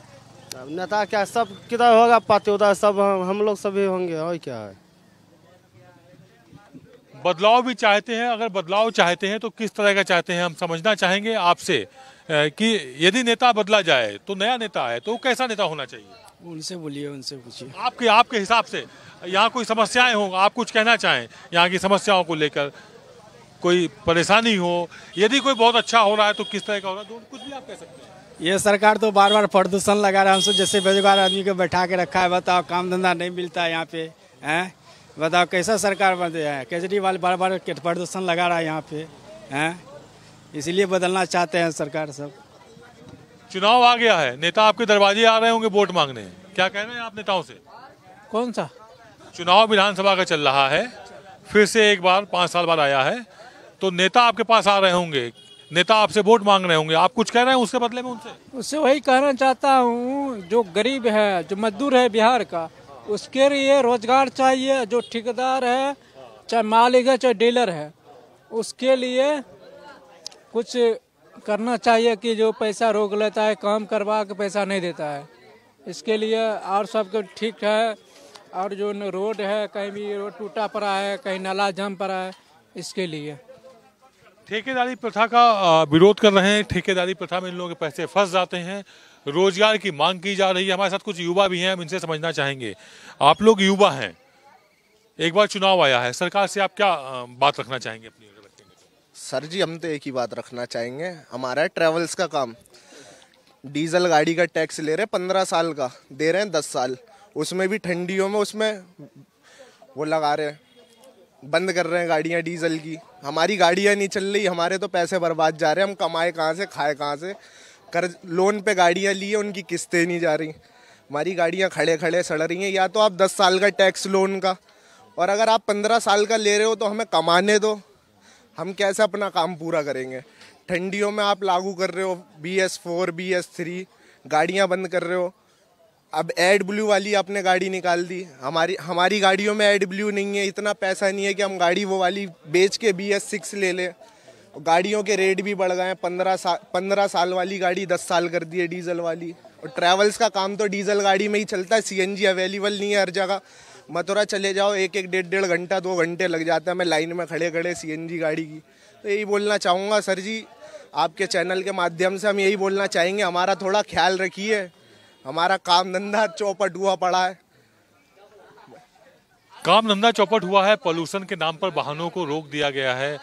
Speaker 22: नेता क्या सब किधर होगा, पाते होता है सब, हम लोग सभी होंगे और क्या है।
Speaker 4: बदलाव भी चाहते हैं, अगर बदलाव चाहते हैं तो किस तरह का चाहते हैं, हम समझना चाहेंगे आपसे कि यदि नेता बदला जाए तो नया नेता आए तो कैसा नेता होना चाहिए?
Speaker 22: उनसे बोलिए, उनसे पूछिए।
Speaker 4: आपके हिसाब से यहाँ कोई समस्याएं हो, आप कुछ कहना चाहें यहाँ की समस्याओं को लेकर, कोई परेशानी हो, यदि कोई बहुत अच्छा हो रहा है तो किस तरह का हो रहा है, कुछ भी आप कह सकते हैं।
Speaker 22: ये सरकार तो बार बार प्रदूषण लगा रहा है, हमसे जैसे बेरोजगार आदमी को बैठा के रखा है। बताओ काम धंधा नहीं मिलता है यहाँ पे, हैं? बताओ कैसा सरकार बन गया है। केजरीवाल बार बार प्रदूषण लगा रहा है यहाँ पे, हैं? इसीलिए बदलना चाहते हैं सरकार सब।
Speaker 4: चुनाव आ गया है, नेता आपके दरवाजे आ रहे होंगे वोट मांगने, क्या कह रहे हैं आप नेताओं से?
Speaker 22: कौन सा
Speaker 4: चुनाव विधानसभा का चल रहा है, फिर से एक बार 5 साल बाद आया है, तो नेता आपके पास आ रहे होंगे, नेता आपसे वोट मांग रहे होंगे, आप कुछ कह रहे हैं उसके बदले में उनसे?
Speaker 22: उससे वही कहना चाहता हूँ, जो गरीब है, जो मजदूर है बिहार का, उसके लिए रोजगार चाहिए। जो ठेकेदार है, चाहे मालिक है, चाहे डीलर है, उसके लिए कुछ करना चाहिए कि जो पैसा रोक लेता है, काम करवा के पैसा नहीं देता है, इसके लिए। और सब कुछ ठीक है। और जो रोड है, कहीं भी रोड टूटा पड़ा है, कहीं नाला जम पड़ा है, इसके लिए।
Speaker 4: ठेकेदारी प्रथा का विरोध कर रहे हैं। ठेकेदारी प्रथा में इन लोगों के पैसे फंस जाते हैं, रोजगार की मांग की जा रही है। हमारे साथ कुछ युवा भी हैं, हम इनसे समझना चाहेंगे। आप लोग युवा हैं, एक बार चुनाव आया है, सरकार से आप क्या बात रखना चाहेंगे अपनी?
Speaker 23: सर जी हम तो एक ही बात रखना चाहेंगे, हमारा है ट्रेवल्स का काम। डीजल गाड़ी का टैक्स ले रहे हैं 15 साल का, दे रहे हैं 10 साल, उसमें भी ठंडियों में उसमें वो लगा रहे हैं, बंद कर रहे हैं गाड़ियाँ डीजल की। हमारी गाड़ियाँ नहीं चल रही, हमारे तो पैसे बर्बाद जा रहे हैं, हम कमाए कहाँ से, खाए कहाँ से। कर्ज लोन पे गाड़ियाँ लिए, उनकी किस्तें नहीं जा रही, हमारी गाड़ियाँ खड़े खड़े सड़ रही हैं। या तो आप 10 साल का टैक्स लोन का, और अगर आप 15 साल का ले रहे हो तो हमें कमाने दो, हम कैसे अपना काम पूरा करेंगे। ठंडियों में आप लागू कर रहे हो BS4 BS3, गाड़ियाँ बंद कर रहे हो। अब एड ब्लू वाली आपने गाड़ी निकाल दी, हमारी गाड़ियों में एड ब्लू नहीं है, इतना पैसा नहीं है कि हम गाड़ी वो वाली बेच के BS6 ले लें। गाड़ियों के रेट भी बढ़ गए हैं, 15 साल वाली गाड़ी 10 साल कर दी है डीजल वाली। और ट्रैवल्स का काम तो डीजल गाड़ी में ही चलता है, CNG अवेलेबल नहीं है हर जगह। मथुरा चले जाओ, 1-1 घंटा 2 घंटे लग जाता है मैं लाइन में खड़े खड़े CNG गाड़ी की। तो यही बोलना चाहूँगा सर जी, आपके चैनल के माध्यम से हम यही बोलना चाहेंगे, हमारा थोड़ा ख्याल रखिए, हमारा काम धंधा चौपट हुआ पड़ा है।
Speaker 4: काम धंधा चौपट हुआ है, पॉल्यूशन के नाम पर वाहनों को रोक दिया गया है।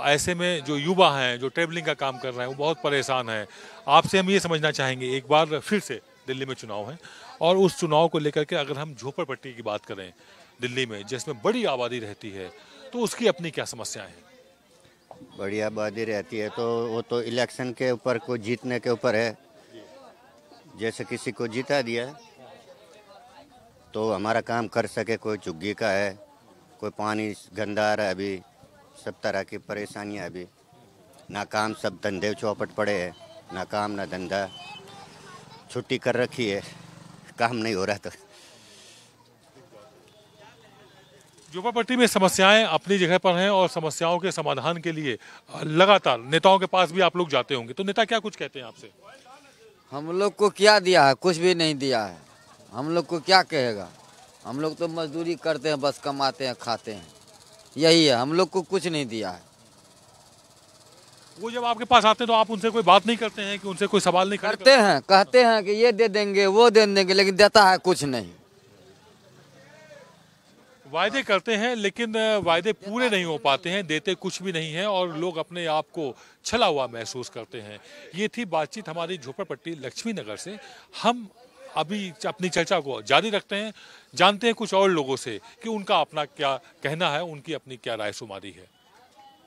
Speaker 4: ऐसे में जो युवा हैं, जो ट्रेवलिंग का काम कर रहे हैं, वो बहुत परेशान हैं। आपसे हम ये समझना चाहेंगे, एक बार फिर से दिल्ली में चुनाव है, और उस चुनाव को लेकर के अगर हम झोपड़पट्टी की बात करें दिल्ली में, जिसमें बड़ी आबादी रहती है, तो उसकी अपनी क्या समस्याएं हैं?
Speaker 7: बड़ी आबादी रहती है तो वो तो इलेक्शन के ऊपर, को जीतने के ऊपर है। जैसे किसी को जीता दिया तो हमारा काम कर सके, कोई झुग्गी का है, कोई पानी गंदा आ रहा है, अभी सब तरह की परेशानियां, अभी ना काम, सब धंधे चौपट पड़े हैं, ना काम ना धंधा, छुट्टी कर रखी है, काम नहीं हो रहा। तो
Speaker 4: झोपड़पट्टी में समस्याएं अपनी जगह पर हैं, और समस्याओं के समाधान के लिए लगातार नेताओं के पास भी आप लोग जाते होंगे, तो नेता क्या कुछ कहते हैं आपसे?
Speaker 24: हम लोग को क्या दिया है? कुछ भी नहीं दिया है। हम लोग को क्या कहेगा? हम लोग तो मजदूरी करते हैं, बस कमाते हैं, खाते हैं, यही है। हम लोग को कुछ नहीं दिया है।
Speaker 4: वो जब आपके पास आते हैं तो आप उनसे कोई बात नहीं करते हैं कि उनसे कोई सवाल नहीं
Speaker 24: करते हैं, कहते हैं कि ये दे देंगे वो दे देंगे, लेकिन देता है कुछ नहीं।
Speaker 4: वायदे करते हैं लेकिन वायदे पूरे नहीं हो पाते हैं, देते कुछ भी नहीं है और लोग अपने आप को छला हुआ महसूस करते हैं। ये थी बातचीत हमारी झोपड़पट्टी लक्ष्मी नगर से। हम अभी अपनी चर्चा को जारी रखते हैं, जानते हैं कुछ और लोगों से कि उनका अपना क्या कहना है, उनकी अपनी क्या रायशुमारी है।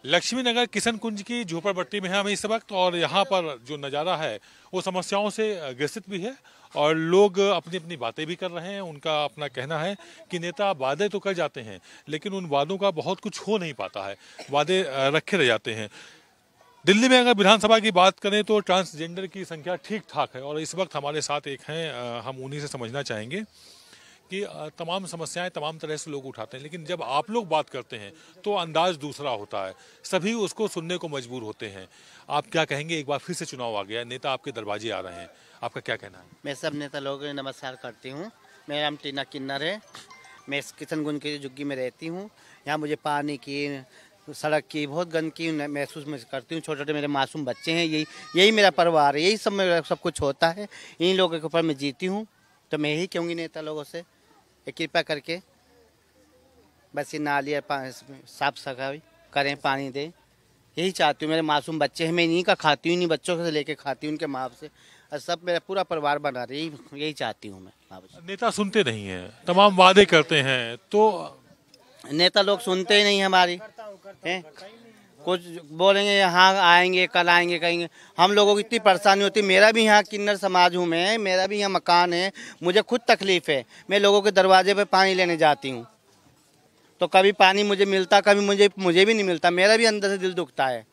Speaker 4: लक्ष्मी नगर किशन कुंज की झोपड़पट्टी में है हम इस वक्त और यहाँ पर जो नज़ारा है वो समस्याओं से ग्रसित भी है और लोग अपनी अपनी बातें भी कर रहे हैं। उनका अपना कहना है कि नेता वादे तो कर जाते हैं लेकिन उन वादों का बहुत कुछ हो नहीं पाता है, वादे रखे रह जाते हैं। दिल्ली में अगर विधानसभा की बात करें तो ट्रांसजेंडर की संख्या ठीक ठाक है और इस वक्त हमारे साथ एक हैं, हम उन्हीं से समझना चाहेंगे कि तमाम समस्याएं तमाम तरह से लोग उठाते हैं लेकिन जब आप लोग बात करते हैं तो अंदाज दूसरा होता है, सभी उसको सुनने को मजबूर होते हैं। आप क्या कहेंगे? एक बार फिर से चुनाव आ गया, नेता आपके दरवाजे आ रहे हैं, आपका क्या कहना है?
Speaker 2: मैं सब नेता लोगों को नमस्कार करती हूँ। मेरा नाम टीना किन्नर है, मैं किशनगंज की झुग्गी में रहती हूँ। यहाँ मुझे पानी की, सड़क की बहुत गंदगी महसूस करती हूँ। छोटे छोटे मेरे मासूम बच्चे हैं, यही मेरा परिवार है, यही सब मेरा सब कुछ होता है। इन लोगों के ऊपर मैं जीती हूँ तो मैं यही कहूँगी नेता लोगों से कृपया करके बस ये नालियाँ साफ सफाई करें, पानी दें, यही चाहती हूँ। मेरे मासूम बच्चे हैं, मैं इन्हीं का खाती हूँ, इन्हीं बच्चों से लेके खाती हूँ, उनके माँ बाप से, और सब मेरा पूरा परिवार बना रहे, यही चाहती हूँ मैं।
Speaker 4: नेता सुनते नहीं हैं, तमाम वादे करते हैं तो
Speaker 2: नेता लोग सुनते ही नहीं हमारी हैं। कुछ बोलेंगे यहाँ आएंगे, कल आएंगे, कहेंगे। हम लोगों को इतनी परेशानी होती है। मेरा भी यहाँ किन्नर समाज हूँ मैं, मेरा भी यहाँ मकान है, मुझे खुद तकलीफ है। मैं लोगों के दरवाजे पे पानी लेने जाती हूँ तो कभी पानी मुझे मिलता, कभी मुझे भी नहीं मिलता। मेरा भी अंदर से दिल दुखता है।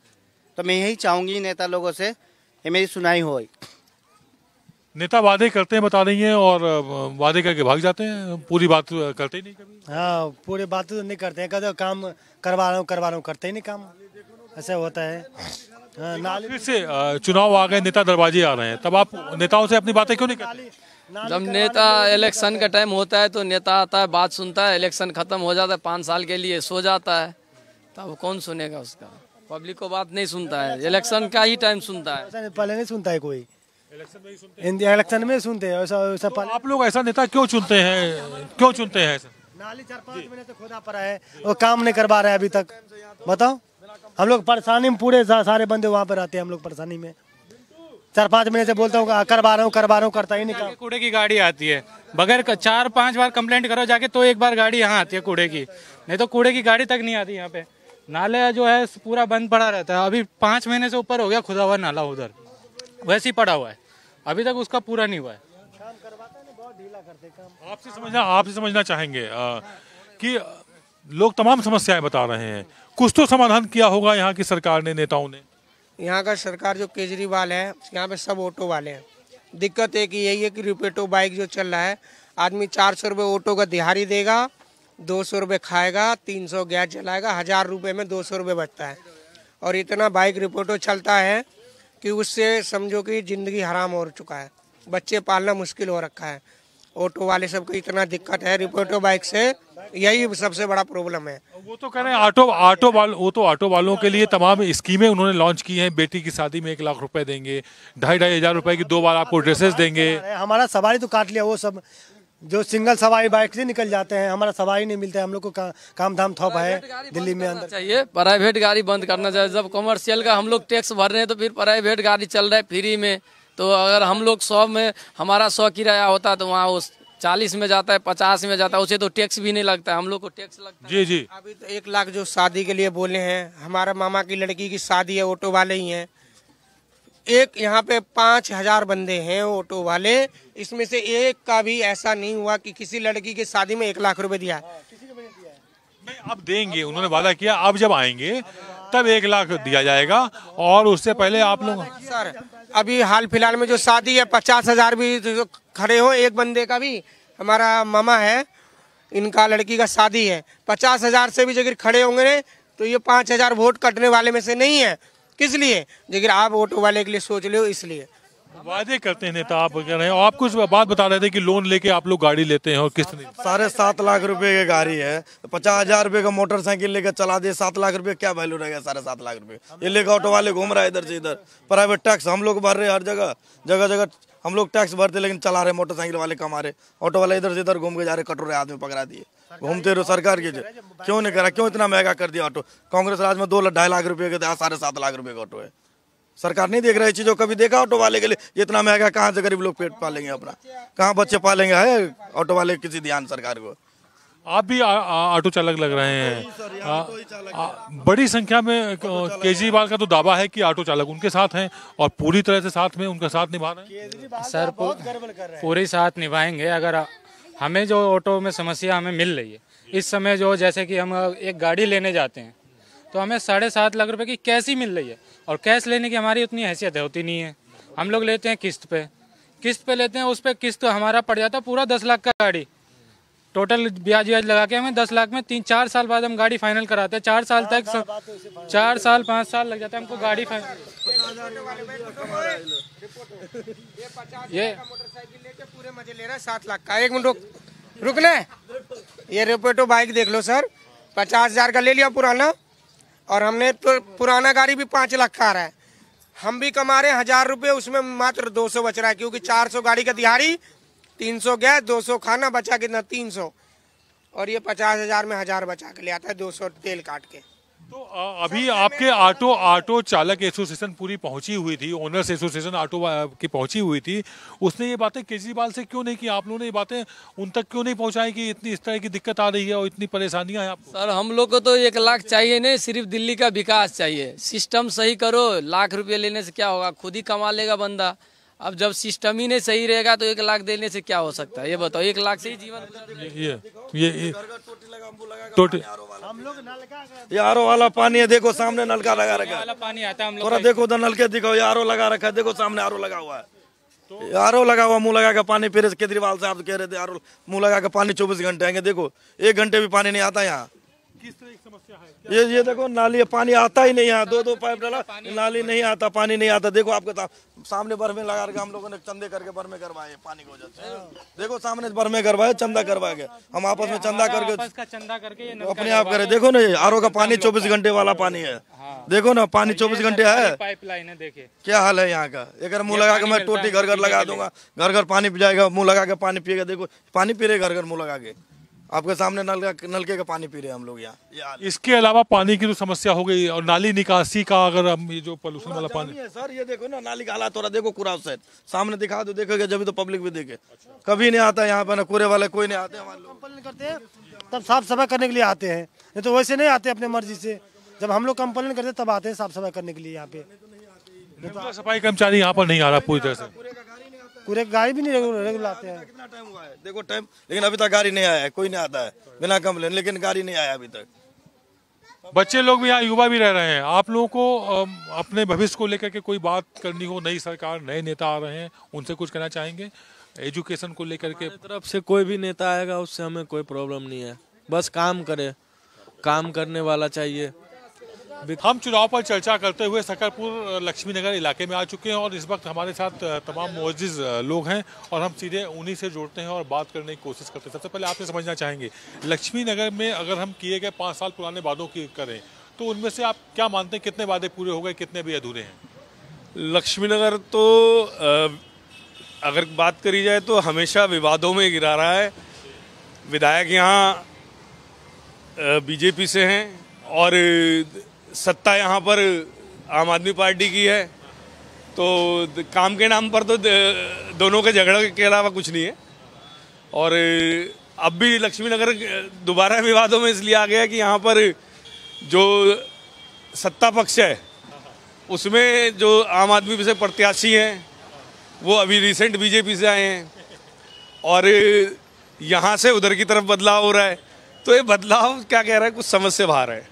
Speaker 2: तो मैं यही चाहूँगी नेता लोगों से ये मेरी सुनाई हो।
Speaker 4: नेता वादे करते हैं बता रही हैं और वादे करके भाग जाते हैं, पूरी बात करते ही नहीं कभी।
Speaker 3: हाँ, पूरी बातें तो नहीं करते हैं, कहते काम करवा रहा हूँ करते ही नहीं काम, ऐसा होता है। हाँ,
Speaker 4: फिर से चुनाव आ गए, नेता दरवाजे आ रहे हैं, तब आप नेताओं से अपनी बातें क्यों नहीं करते?
Speaker 18: जब नेता इलेक्शन का टाइम होता है तो नेता आता है, बात सुनता है, इलेक्शन खत्म हो जाता है 5 साल के लिए, सो जाता है, तब कौन सुनेगा उसका? पब्लिक को बात नहीं सुनता है, इलेक्शन का ही टाइम सुनता है।
Speaker 3: पहले नहीं सुनता है कोई, इलेक्शन में सुनते हैं ऐसा।
Speaker 4: तो आप लोग ऐसा नेता क्यों चुनते हैं, क्यों चुनते हैं ऐसा?
Speaker 3: नाली 4-5 महीने से खोदा पड़ा है और काम नहीं करवा रहे अभी तक। बताओ, हम लोग परेशानी में पूरे सारे बंदे वहाँ पे रहते हैं, हम लोग परेशानी में 4-5 महीने से बोलता हूँ करवा रहा हूँ, करता ही नहीं काम।
Speaker 14: कूड़े की गाड़ी आती है, बगैर 4-5 बार कंप्लेंट करो जाके तो एक बार गाड़ी यहाँ आती है कूड़े की, नहीं तो कूड़े की गाड़ी तक नहीं आती यहाँ पे। नाले जो है पूरा बंद पड़ा रहता है, अभी 5 महीने से ऊपर हो गया खुदा हुआ नाला, उधर वैसे ही पड़ा हुआ है, अभी तक उसका पूरा नहीं हुआ है।
Speaker 4: आपसे समझना चाहेंगे कि लोग तमाम समस्याएं बता रहे हैं, कुछ तो समाधान किया होगा यहाँ की सरकार ने, नेताओं ने।
Speaker 6: यहाँ का सरकार जो केजरीवाल है, यहाँ पे सब ऑटो वाले हैं। दिक्कत एक ही यही है कि रिपेटो बाइक जो चल रहा है, आदमी 400 रुपये ऑटो का दिहाड़ी देगा, 200 रुपये खाएगा, 300 गैस जलाएगा, 1000 रुपये में 200 रुपये बचता है। और इतना बाइक रिपोर्टो चलता है कि उससे समझो कि ज़िंदगी हराम हो चुका है, बच्चे पालना मुश्किल हो रखा है। ऑटो वाले सबको इतना दिक्कत है रिपोर्टो बाइक से, यही सबसे बड़ा प्रॉब्लम है।
Speaker 4: वो तो कह रहे हैं ऑटो वालों के लिए तमाम स्कीमें उन्होंने लॉन्च की हैं। बेटी की शादी में 1 लाख रुपए देंगे, 2,500 रुपए की 2 बार आपको ड्रेसेस देंगे।
Speaker 3: हमारा सवारी तो काट लिया, वो सब जो सिंगल सवारी बाइक से निकल जाते हैं, हमारा सवारी नहीं मिलता है। हम लोग को काम धाम थोप है दिल्ली में अंदर।
Speaker 18: चाहिए प्राइवेट गाड़ी बंद करना चाहिए। जब कमर्शियल का हम लोग टैक्स भर रहे हैं तो फिर प्राइवेट गाड़ी चल रहा है फ्री में, तो अगर हम लोग 100 में हमारा 100 किराया होता तो वहाँ उस 40 में जाता है, 50 में जाता है, उसे तो टैक्स भी नहीं लगता है, हम लोग को टैक्स लगता है।
Speaker 4: जी।
Speaker 6: अभी तो 1 लाख जो शादी के लिए बोले हैं, हमारा मामा की लड़की की शादी है, ऑटो वाले ही हैं। एक यहाँ पे 5000 बंदे हैं ऑटो वाले, इसमें से एक का भी ऐसा नहीं हुआ कि किसी लड़की की शादी में 1 लाख रुपए दिया है।
Speaker 4: अब देंगे, उन्होंने वादा किया, अब जब आएंगे तब 1 लाख दिया जाएगा। और उससे पहले आप लोग
Speaker 6: सर अभी हाल फिलहाल में जो शादी है 50,000 भी खड़े हो, एक बंदे का भी, हमारा मामा है, इनका लड़की का शादी है, 50,000 से भी अगर खड़े होंगे तो ये 5,000 वोट कटने वाले में से नहीं है। किस लिए? लेकिन आप ऑटो वाले के लिए सोच लो, इसलिए
Speaker 4: वादे करते हैं नेता, आप कह रहे हैं। और आप कुछ बात बता रहे थे कि लोन लेके आप लोग गाड़ी लेते हैं और किस्त नहीं।
Speaker 1: 7.5 लाख रुपए की गाड़ी है, 50,000 रुपए का मोटरसाइकिल लेकर चला दे, 7 लाख रुपए क्या वैल्यू रहेगा? 7.5 लाख रुपए ये लेकर ऑटो वाले घूम रहा है इधर से इधर। प्राइवेट टैक्स हम लोग भर रहे, हर जगह जगह जगह हम लोग टैक्स भरते, लेकिन चला रहे मोटरसाइकिल वाले कमा रहे, ऑटो वाले इधर से इधर घूम के जा रहे, कटोरे हाथ में पकड़ा दिए, घूमते रहो। सरकार की क्यों नहीं करा? क्यों इतना महंगा कर दिया ऑटो? कांग्रेस राज में 2-2.5 लाख रुपए के 7.5 लाख रुपए का ऑटो है। सरकार नहीं देख रही चीजों, कभी देखा ऑटो वाले के लिए ये इतना महंगा? कहाँ से गरीब लोग पेट पालेंगे अपना? कहाँ बच्चे पालेंगे? है ऑटो वाले किसी ध्यान सरकार को?
Speaker 4: आप भी ऑटो चालक लग रहे हैं। बड़ी संख्या में केजरीवाल का तो दावा है कि ऑटो चालक उनके साथ हैं और पूरी तरह से साथ में उनका साथ निभा रहे हैं।
Speaker 5: सर पूरी साथ निभाएंगे। अगर हमें जो ऑटो में समस्या हमें मिल रही है इस समय, जो जैसे कि हम एक गाड़ी लेने जाते हैं तो हमें 7.5 लाख रुपए की कैश ही मिल रही है, और कैश लेने की हमारी उतनी हैसियत होती नहीं है। हम लोग लेते हैं किस्त पे लेते हैं, उस पर किस्त हमारा पड़ जाता है पूरा 10 लाख का गाड़ी। टोटल ब्याज लगा के हमें 10 लाख में 3-4 साल बाद हम गाड़ी फाइनल कराते हैं। 4 साल तक 4 साल 5 साल लग जाता है हमको गाड़ी
Speaker 6: ये मोटरसाइकिल लेके पूरे मजे ले रहा है 7 लाख का। 1 मिनट रुकने, ये रेपेटो बाइक देख लो सर, 50,000 का ले लिया पुराना, और हमने पुराना गाड़ी भी 5 लाख का आ रहा है। हम भी कमा रहे हैं 1000 रुपये, उसमें मात्र 200 बच रहा है, क्योंकि 400 गाड़ी का दिहाड़ी, 300 गैस, 200 खाना, बचा कितना? 300। और ये 50,000 में 1000 बचा के ले आता है, 200 तेल काट के।
Speaker 4: तो अभी आपके ऑटो चालक एसोसिएशन पूरी पहुंची हुई थी, ओनर्स एसोसिएशन ऑटो की पहुंची हुई थी, उसने ये बातें केजरीवाल से क्यों नहीं की? आप लोगों ने ये बातें उन तक क्यों नहीं पहुंचाई कि इतनी इस तरह की दिक्कत आ रही है और इतनी परेशानियां हैं आपको?
Speaker 18: सर हम लोग को तो 1 लाख चाहिए नहीं, सिर्फ दिल्ली का विकास चाहिए। सिस्टम सही करो, लाख रुपये लेने से क्या होगा? खुद ही कमा लेगा बंदा। अब जब सिस्टम ही नहीं सही रहेगा तो 1 लाख देने से क्या हो सकता है? ये बताओ, 1 लाख से ही जीवन
Speaker 4: ये
Speaker 1: आरो वाला पानी है, देखो सामने नलका लगा रखा है,
Speaker 5: पानी आता है।
Speaker 1: थोड़ा देखो उधर नलके दिखाओ, ये आरो लगा रखा है, देखो सामने आरो लगा हुआ है। आरो लगा हुआ, मुंह लगा के पानी पी रहे। केजरीवाल साहब कह रहे थे आरो मुंह लगा के पानी 24 घंटे आएंगे, देखो 1 घंटे भी पानी नहीं आता यहाँ।
Speaker 4: किस तरह की समस्या है?
Speaker 1: ये देखो नाली, पानी आता ही नहीं यहाँ, 2-2 पाइप डाला, नाली नहीं आता, पानी नहीं आता। देखो आपके सामने बर्मे लगा के हम लोगों ने चंदे करके बर्मे करवाए पानी की वजह से। देखो सामने बर्मे करवाए, चंदा करवा के, हम आपस में चंदा करके अपने आप करे। देखो ना, आरो का पानी 24 घंटे वाला पानी है, देखो ना पानी 24 घंटे है।
Speaker 5: पाइपलाइन है, देखिए
Speaker 1: क्या हाल है यहाँ का। एक मुँह लगा के मैं टोटी घर घर लगा दूंगा, घर घर पानी पी जाएगा, मुँह लगा के पानी पिएगा। देखो पानी पी रहे घर घर मुँह लगा के, आपके सामने नलके का पानी पी रहे हैं हम लोग यहाँ।
Speaker 4: इसके अलावा पानी की तो समस्या हो गई, और नाली निकासी का अगर हम ये जो पोल्यूशन वाला पानी
Speaker 1: है सर, ये देखो ना नाली का हालात हो रहा, देखो कूड़ा साइड सामने दिखा दो, देखोगे जब तो पब्लिक भी देखे। कभी नहीं आता यहाँ पे ना कूड़े वाले, कोई नहीं आते। हमारे लोग
Speaker 3: कंप्लेन करते हैं तब साफ सफाई करने के लिए आते हैं, नहीं तो वैसे नहीं आते अपने मर्जी से। जब हम लोग कंप्लेन करते तब आते हैं साफ सफाई करने के लिए यहाँ पे।
Speaker 4: सफाई कर्मचारी यहाँ पर नहीं आ रहा पूरी तरह से,
Speaker 3: पूरे गाड़ी भी नहीं रेगुलर आते हैं।
Speaker 1: कितना टाइम हुआ है देखो टाइम, लेकिन अभी तक गाड़ी नहीं आया है, कोई नहीं आता है बिना कंप्लेन, लेकिन गाड़ी नहीं आया अभी तक।
Speaker 4: बच्चे लोग भी यहाँ, युवा भी रह रहे हैं। आप लोगों को अपने भविष्य को लेकर के कोई बात करनी हो, नई सरकार, नए नेता आ रहे हैं, उनसे कुछ कहना चाहेंगे? एजुकेशन को लेकर के
Speaker 8: तरफ से कोई भी नेता आएगा उससे हमें कोई प्रॉब्लम नहीं है, बस काम करे, काम करने वाला चाहिए।
Speaker 4: हम चुनाव पर चर्चा करते हुए सकरपुर लक्ष्मी नगर इलाके में आ चुके हैं, और इस वक्त हमारे साथ तमाम मुअज्जिज लोग हैं, और हम सीधे उन्हीं से जोड़ते हैं और बात करने की कोशिश करते हैं। सबसे पहले आपसे समझना चाहेंगे, लक्ष्मी नगर में अगर हम किए गए 5 साल पुराने वादों की करें तो उनमें से आप क्या मानते हैं, कितने वादे पूरे हो गए, कितने भी अधूरे हैं?
Speaker 10: लक्ष्मी नगर तो अगर बात करी जाए तो हमेशा विवादों में गिरा रहा है। विधायक यहाँ बीजेपी से हैं और सत्ता यहाँ पर आम आदमी पार्टी की है, तो काम के नाम पर तो दोनों के झगड़े के अलावा कुछ नहीं है। और अब भी लक्ष्मी नगर दोबारा विवादों में इसलिए आ गया कि यहाँ पर जो सत्ता पक्ष है उसमें जो आम आदमी से प्रत्याशी हैं वो अभी रिसेंट बीजेपी से आए हैं, और यहाँ से उधर की तरफ बदलाव हो रहा है। तो ये बदलाव क्या कह रहा है, कुछ समझ से बाहर है।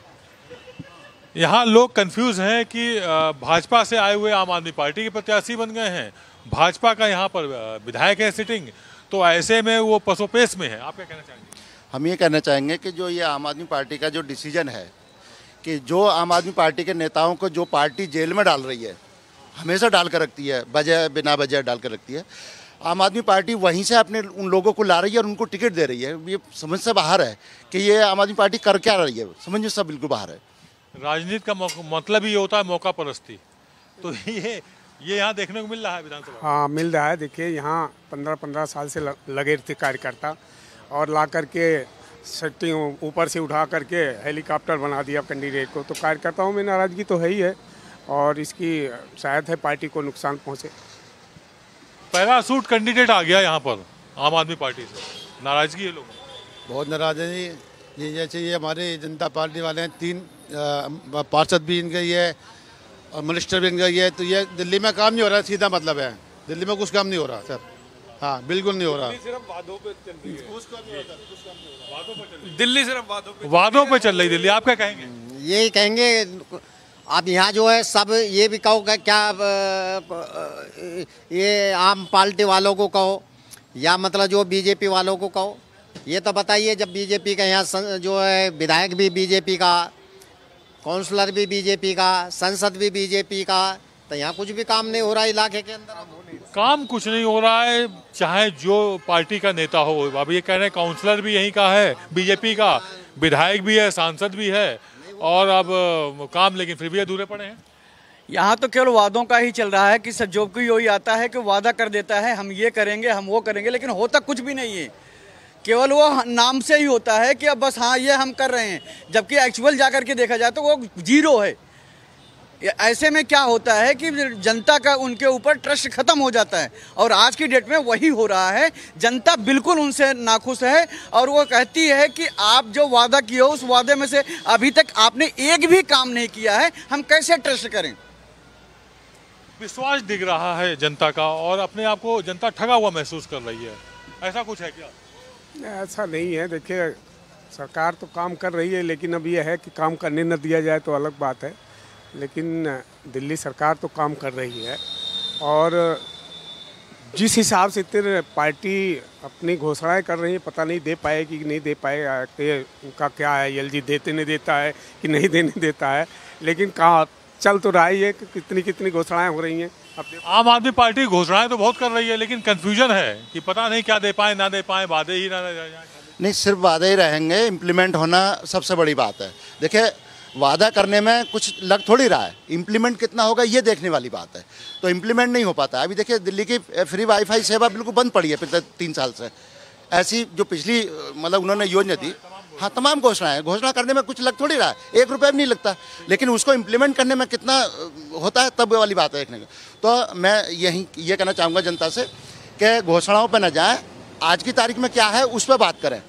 Speaker 4: यहाँ लोग कंफ्यूज हैं कि भाजपा से आए हुए आम आदमी पार्टी के प्रत्याशी बन गए हैं, भाजपा का यहाँ पर विधायक है सिटिंग, तो ऐसे में वो पसोपेश में है। आप क्या कहना चाहेंगे?
Speaker 25: हम ये कहना चाहेंगे कि जो ये आम आदमी पार्टी का जो डिसीजन है कि जो आम आदमी पार्टी के नेताओं को जो पार्टी जेल में डाल रही है, हमेशा डाल कर रखती है, वजह बिना वजह डाल कर रखती है। आम आदमी पार्टी वहीं से अपने उन लोगों को ला रही है और उनको टिकट दे रही है। ये समझ से बाहर है कि ये आम आदमी पार्टी कर क्या रही है, समझ से बिल्कुल बाहर है।
Speaker 4: राजनीति का मतलब ही होता है मौका परस्ती, तो ये यहाँ देखने को मिल रहा है विधानसभा।
Speaker 9: हाँ, मिल रहा है। देखिए यहाँ 15-15 साल से लगे थे कार्यकर्ता, और ला करके सेटिंग ऊपर से उठा करके हेलीकॉप्टर बना दिया कैंडिडेट को। तो कार्यकर्ताओं में नाराजगी तो है ही है, और इसकी शायद है पार्टी को नुकसान पहुँचे।
Speaker 4: पैरासूट कैंडिडेट आ गया यहाँ पर आम आदमी पार्टी से, नाराजगी है लोगों में।
Speaker 11: बहुत नाराज है जी। जैसे ये हमारे जनता पार्टी वाले हैं, 3 पार्षद भी इनके ये और मिनिस्टर भी इनका ये, तो ये दिल्ली में काम नहीं हो रहा है, सीधा मतलब है। दिल्ली में कुछ काम नहीं हो रहा सर। हाँ, बिल्कुल नहीं हो रहा।
Speaker 10: सिर्फ वादों पे चल रही है, दिल्ली सिर्फ
Speaker 4: वादों पे चल रही दिल्ली। आप क्या कहेंगे?
Speaker 12: यही कहेंगे, अब यहाँ जो है सब ये भी कहो क्या ये आम पार्टी वालों को कहो या मतलब जो बीजेपी वालों को कहो, ये तो बताइए। जब बीजेपी का यहाँ जो है विधायक भी बीजेपी का, काउंसलर भी बीजेपी का, संसद भी बीजेपी का, तो यहाँ कुछ भी काम नहीं हो रहा इलाके के अंदर।
Speaker 4: काम कुछ नहीं हो रहा है, चाहे जो पार्टी का नेता हो। अब ये कह रहे हैं काउंसलर भी यहीं का है बीजेपी का, विधायक भी है, सांसद भी है, और अब काम लेकिन फिर भी अधूरे पड़े हैं।
Speaker 13: यहाँ तो केवल वादों का ही चल रहा है कि सब जो कोई यही आता है कि वादा कर देता है हम ये करेंगे, हम वो करेंगे, लेकिन होता कुछ भी नहीं है। केवल वो नाम से ही होता है कि अब बस हाँ ये हम कर रहे हैं, जबकि एक्चुअल जाकर के देखा जाए तो वो जीरो है। ऐसे में क्या होता है कि जनता का उनके ऊपर ट्रस्ट खत्म हो जाता है, और आज की डेट में वही हो रहा है। जनता बिल्कुल उनसे नाखुश है, और वो कहती है कि आप जो वादा किए हो उस वादे में से अभी तक आपने एक भी काम नहीं किया है, हम कैसे ट्रस्ट करें।
Speaker 4: विश्वास दिख रहा है जनता का, और अपने आप को जनता ठगा हुआ महसूस कर रही है। ऐसा कुछ है क्या?
Speaker 9: ऐसा नहीं है। देखिए सरकार तो काम कर रही है, लेकिन अब यह है कि काम करने न दिया जाए तो अलग बात है। लेकिन दिल्ली सरकार तो काम कर रही है, और जिस हिसाब से इतने पार्टी अपनी घोषणाएं कर रही है, पता नहीं दे पाएगी कि नहीं दे पाएगा, उनका क्या है, एलजी देते नहीं देता है कि नहीं देने देता है, लेकिन कहाँ चल तो रहा ही है कि कितनी घोषणाएं हो रही हैं।
Speaker 4: आम आदमी पार्टी घोषणाएं तो बहुत कर रही है, लेकिन कंफ्यूजन है कि पता नहीं क्या दे पाए ना दे पाए, वादे ही ना रह जाए।
Speaker 25: नहीं, सिर्फ वादे ही रहेंगे, इम्प्लीमेंट होना सबसे बड़ी बात है। देखिए वादा करने में कुछ लग थोड़ी रहा है, इम्प्लीमेंट कितना होगा ये देखने वाली बात है। तो इम्प्लीमेंट नहीं हो पाता। अभी देखिए दिल्ली की फ्री वाईफाई सेवा बिल्कुल बंद पड़ी है पिछले 3 साल से। ऐसी जो पिछली मतलब उन्होंने योजना दी, हाँ तमाम घोषणाएं, घोषणा करने में कुछ लग थोड़ी रहा है, 1 रुपये भी नहीं लगता, लेकिन उसको इम्प्लीमेंट करने में कितना होता है तब वाली बात है देखने को। तो मैं ये कहना चाहूँगा जनता से कि घोषणाओं पर न जाएँ, आज की तारीख में क्या है उस पर बात करें,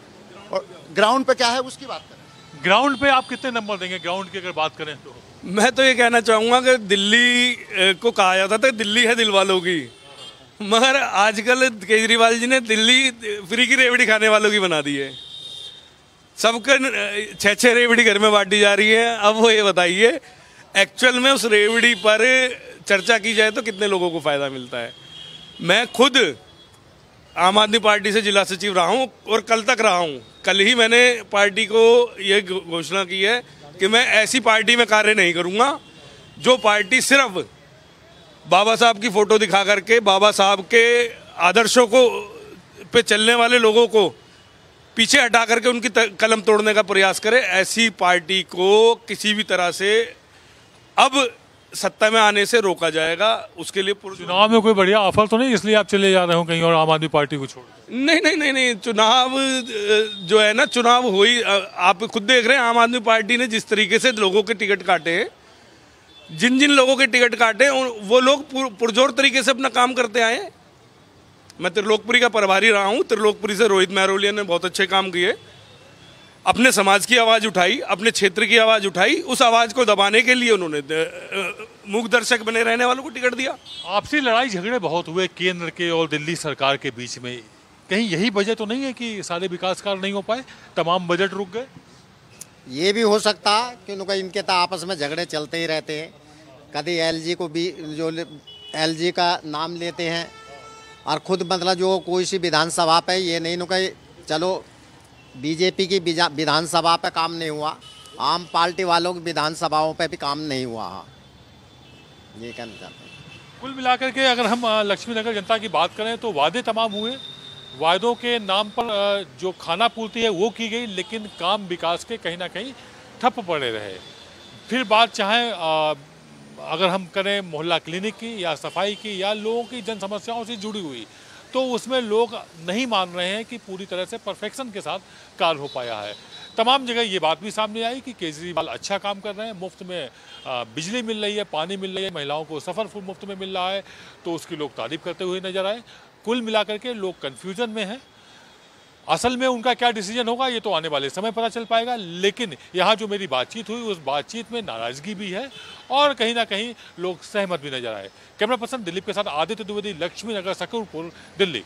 Speaker 25: और ग्राउंड पे क्या है उसकी बात करें।
Speaker 4: ग्राउंड पे आप कितने नंबर देंगे ग्राउंड की अगर बात करें तो?
Speaker 10: मैं तो ये कहना चाहूँगा कि दिल्ली को कहा जाता था दिल्ली है दिल वालों की, मगर आजकल केजरीवाल जी ने दिल्ली फ्री की रेवड़ी खाने वालों की बना दी है। सबके 6-6 रेवड़ी घर में बांटी जा रही है। अब वो ये बताइए एक्चुअल में उस रेवड़ी पर चर्चा की जाए तो कितने लोगों को फ़ायदा मिलता है। मैं खुद आम आदमी पार्टी से जिला सचिव रहा हूँ और कल तक रहा हूँ। कल ही मैंने पार्टी को ये घोषणा की है कि मैं ऐसी पार्टी में कार्य नहीं करूँगा जो पार्टी सिर्फ बाबा साहब की फ़ोटो दिखा करके बाबा साहब के आदर्शों को पे चलने वाले लोगों को पीछे हटा करके उनकी कलम तोड़ने का प्रयास करे। ऐसी पार्टी को किसी भी तरह से अब सत्ता में आने से रोका जाएगा। उसके लिए
Speaker 4: चुनाव में कोई बढ़िया ऑफर तो नहीं, इसलिए आप चले जा रहे हो कहीं और आम आदमी पार्टी को छोड़?
Speaker 10: नहीं, चुनाव जो है ना, चुनाव हुई, आप खुद देख रहे हैं आम आदमी पार्टी ने जिस तरीके से लोगों के टिकट काटे हैं, जिन लोगों के टिकट काटे वो लोग पुरजोर तरीके से अपना काम करते आए। मैं त्रिलोकपुरी का प्रभारी रहा हूँ। त्रिलोकपुरी से रोहित महरोलिया ने बहुत अच्छे काम किए, अपने समाज की आवाज़ उठाई, अपने क्षेत्र की आवाज़ उठाई। उस आवाज़ को दबाने के लिए उन्होंने मूक दर्शक बने रहने वालों को टिकट दिया।
Speaker 4: आपसी लड़ाई झगड़े बहुत हुए केंद्र के और दिल्ली सरकार के बीच में, कहीं यही वजह तो नहीं है कि सारे विकास कार्य नहीं हो पाए, तमाम बजट रुक गए?
Speaker 12: ये भी हो सकता है क्योंकि इनके तो आपस में झगड़े चलते ही रहते हैं। कभी एलजी को भी जो एलजी का नाम लेते हैं, और खुद मतलब जो कोई सी विधानसभा पे ये नहीं कि चलो बीजेपी की विधानसभा पे काम नहीं हुआ, आम पार्टी वालों की विधानसभाओं पे भी काम नहीं हुआ। ये कहना चाहते हैं।
Speaker 4: कुल मिलाकर के अगर हम लक्ष्मीनगर जनता की बात करें तो वादे तमाम हुए, वायदों के नाम पर जो खाना पूर्ति है वो की गई, लेकिन काम विकास के कहीं ना कहीं ठप पड़े रहे। फिर बात चाहे अगर हम करें मोहल्ला क्लिनिक की या सफाई की या लोगों की जन समस्याओं से जुड़ी हुई, तो उसमें लोग नहीं मान रहे हैं कि पूरी तरह से परफेक्शन के साथ कार्य हो पाया है। तमाम जगह ये बात भी सामने आई कि केजरीवाल अच्छा काम कर रहे हैं, मुफ्त में बिजली मिल रही है, पानी मिल रही है, महिलाओं को सफ़र मुफ्त में मिल रहा है, तो उसकी लोग तारीफ करते हुए नजर आए। कुल मिलाकर के लोग कन्फ्यूजन में हैं। असल में उनका क्या डिसीजन होगा ये तो आने वाले समय पता चल पाएगा, लेकिन यहाँ जो मेरी बातचीत हुई उस बातचीत में नाराजगी भी है और कहीं ना कहीं लोग सहमत भी नजर आए। कैमरा पर्सन दिलीप के साथ आदित्य द्विवेदी, लक्ष्मीनगर, सकूरपुर, दिल्ली।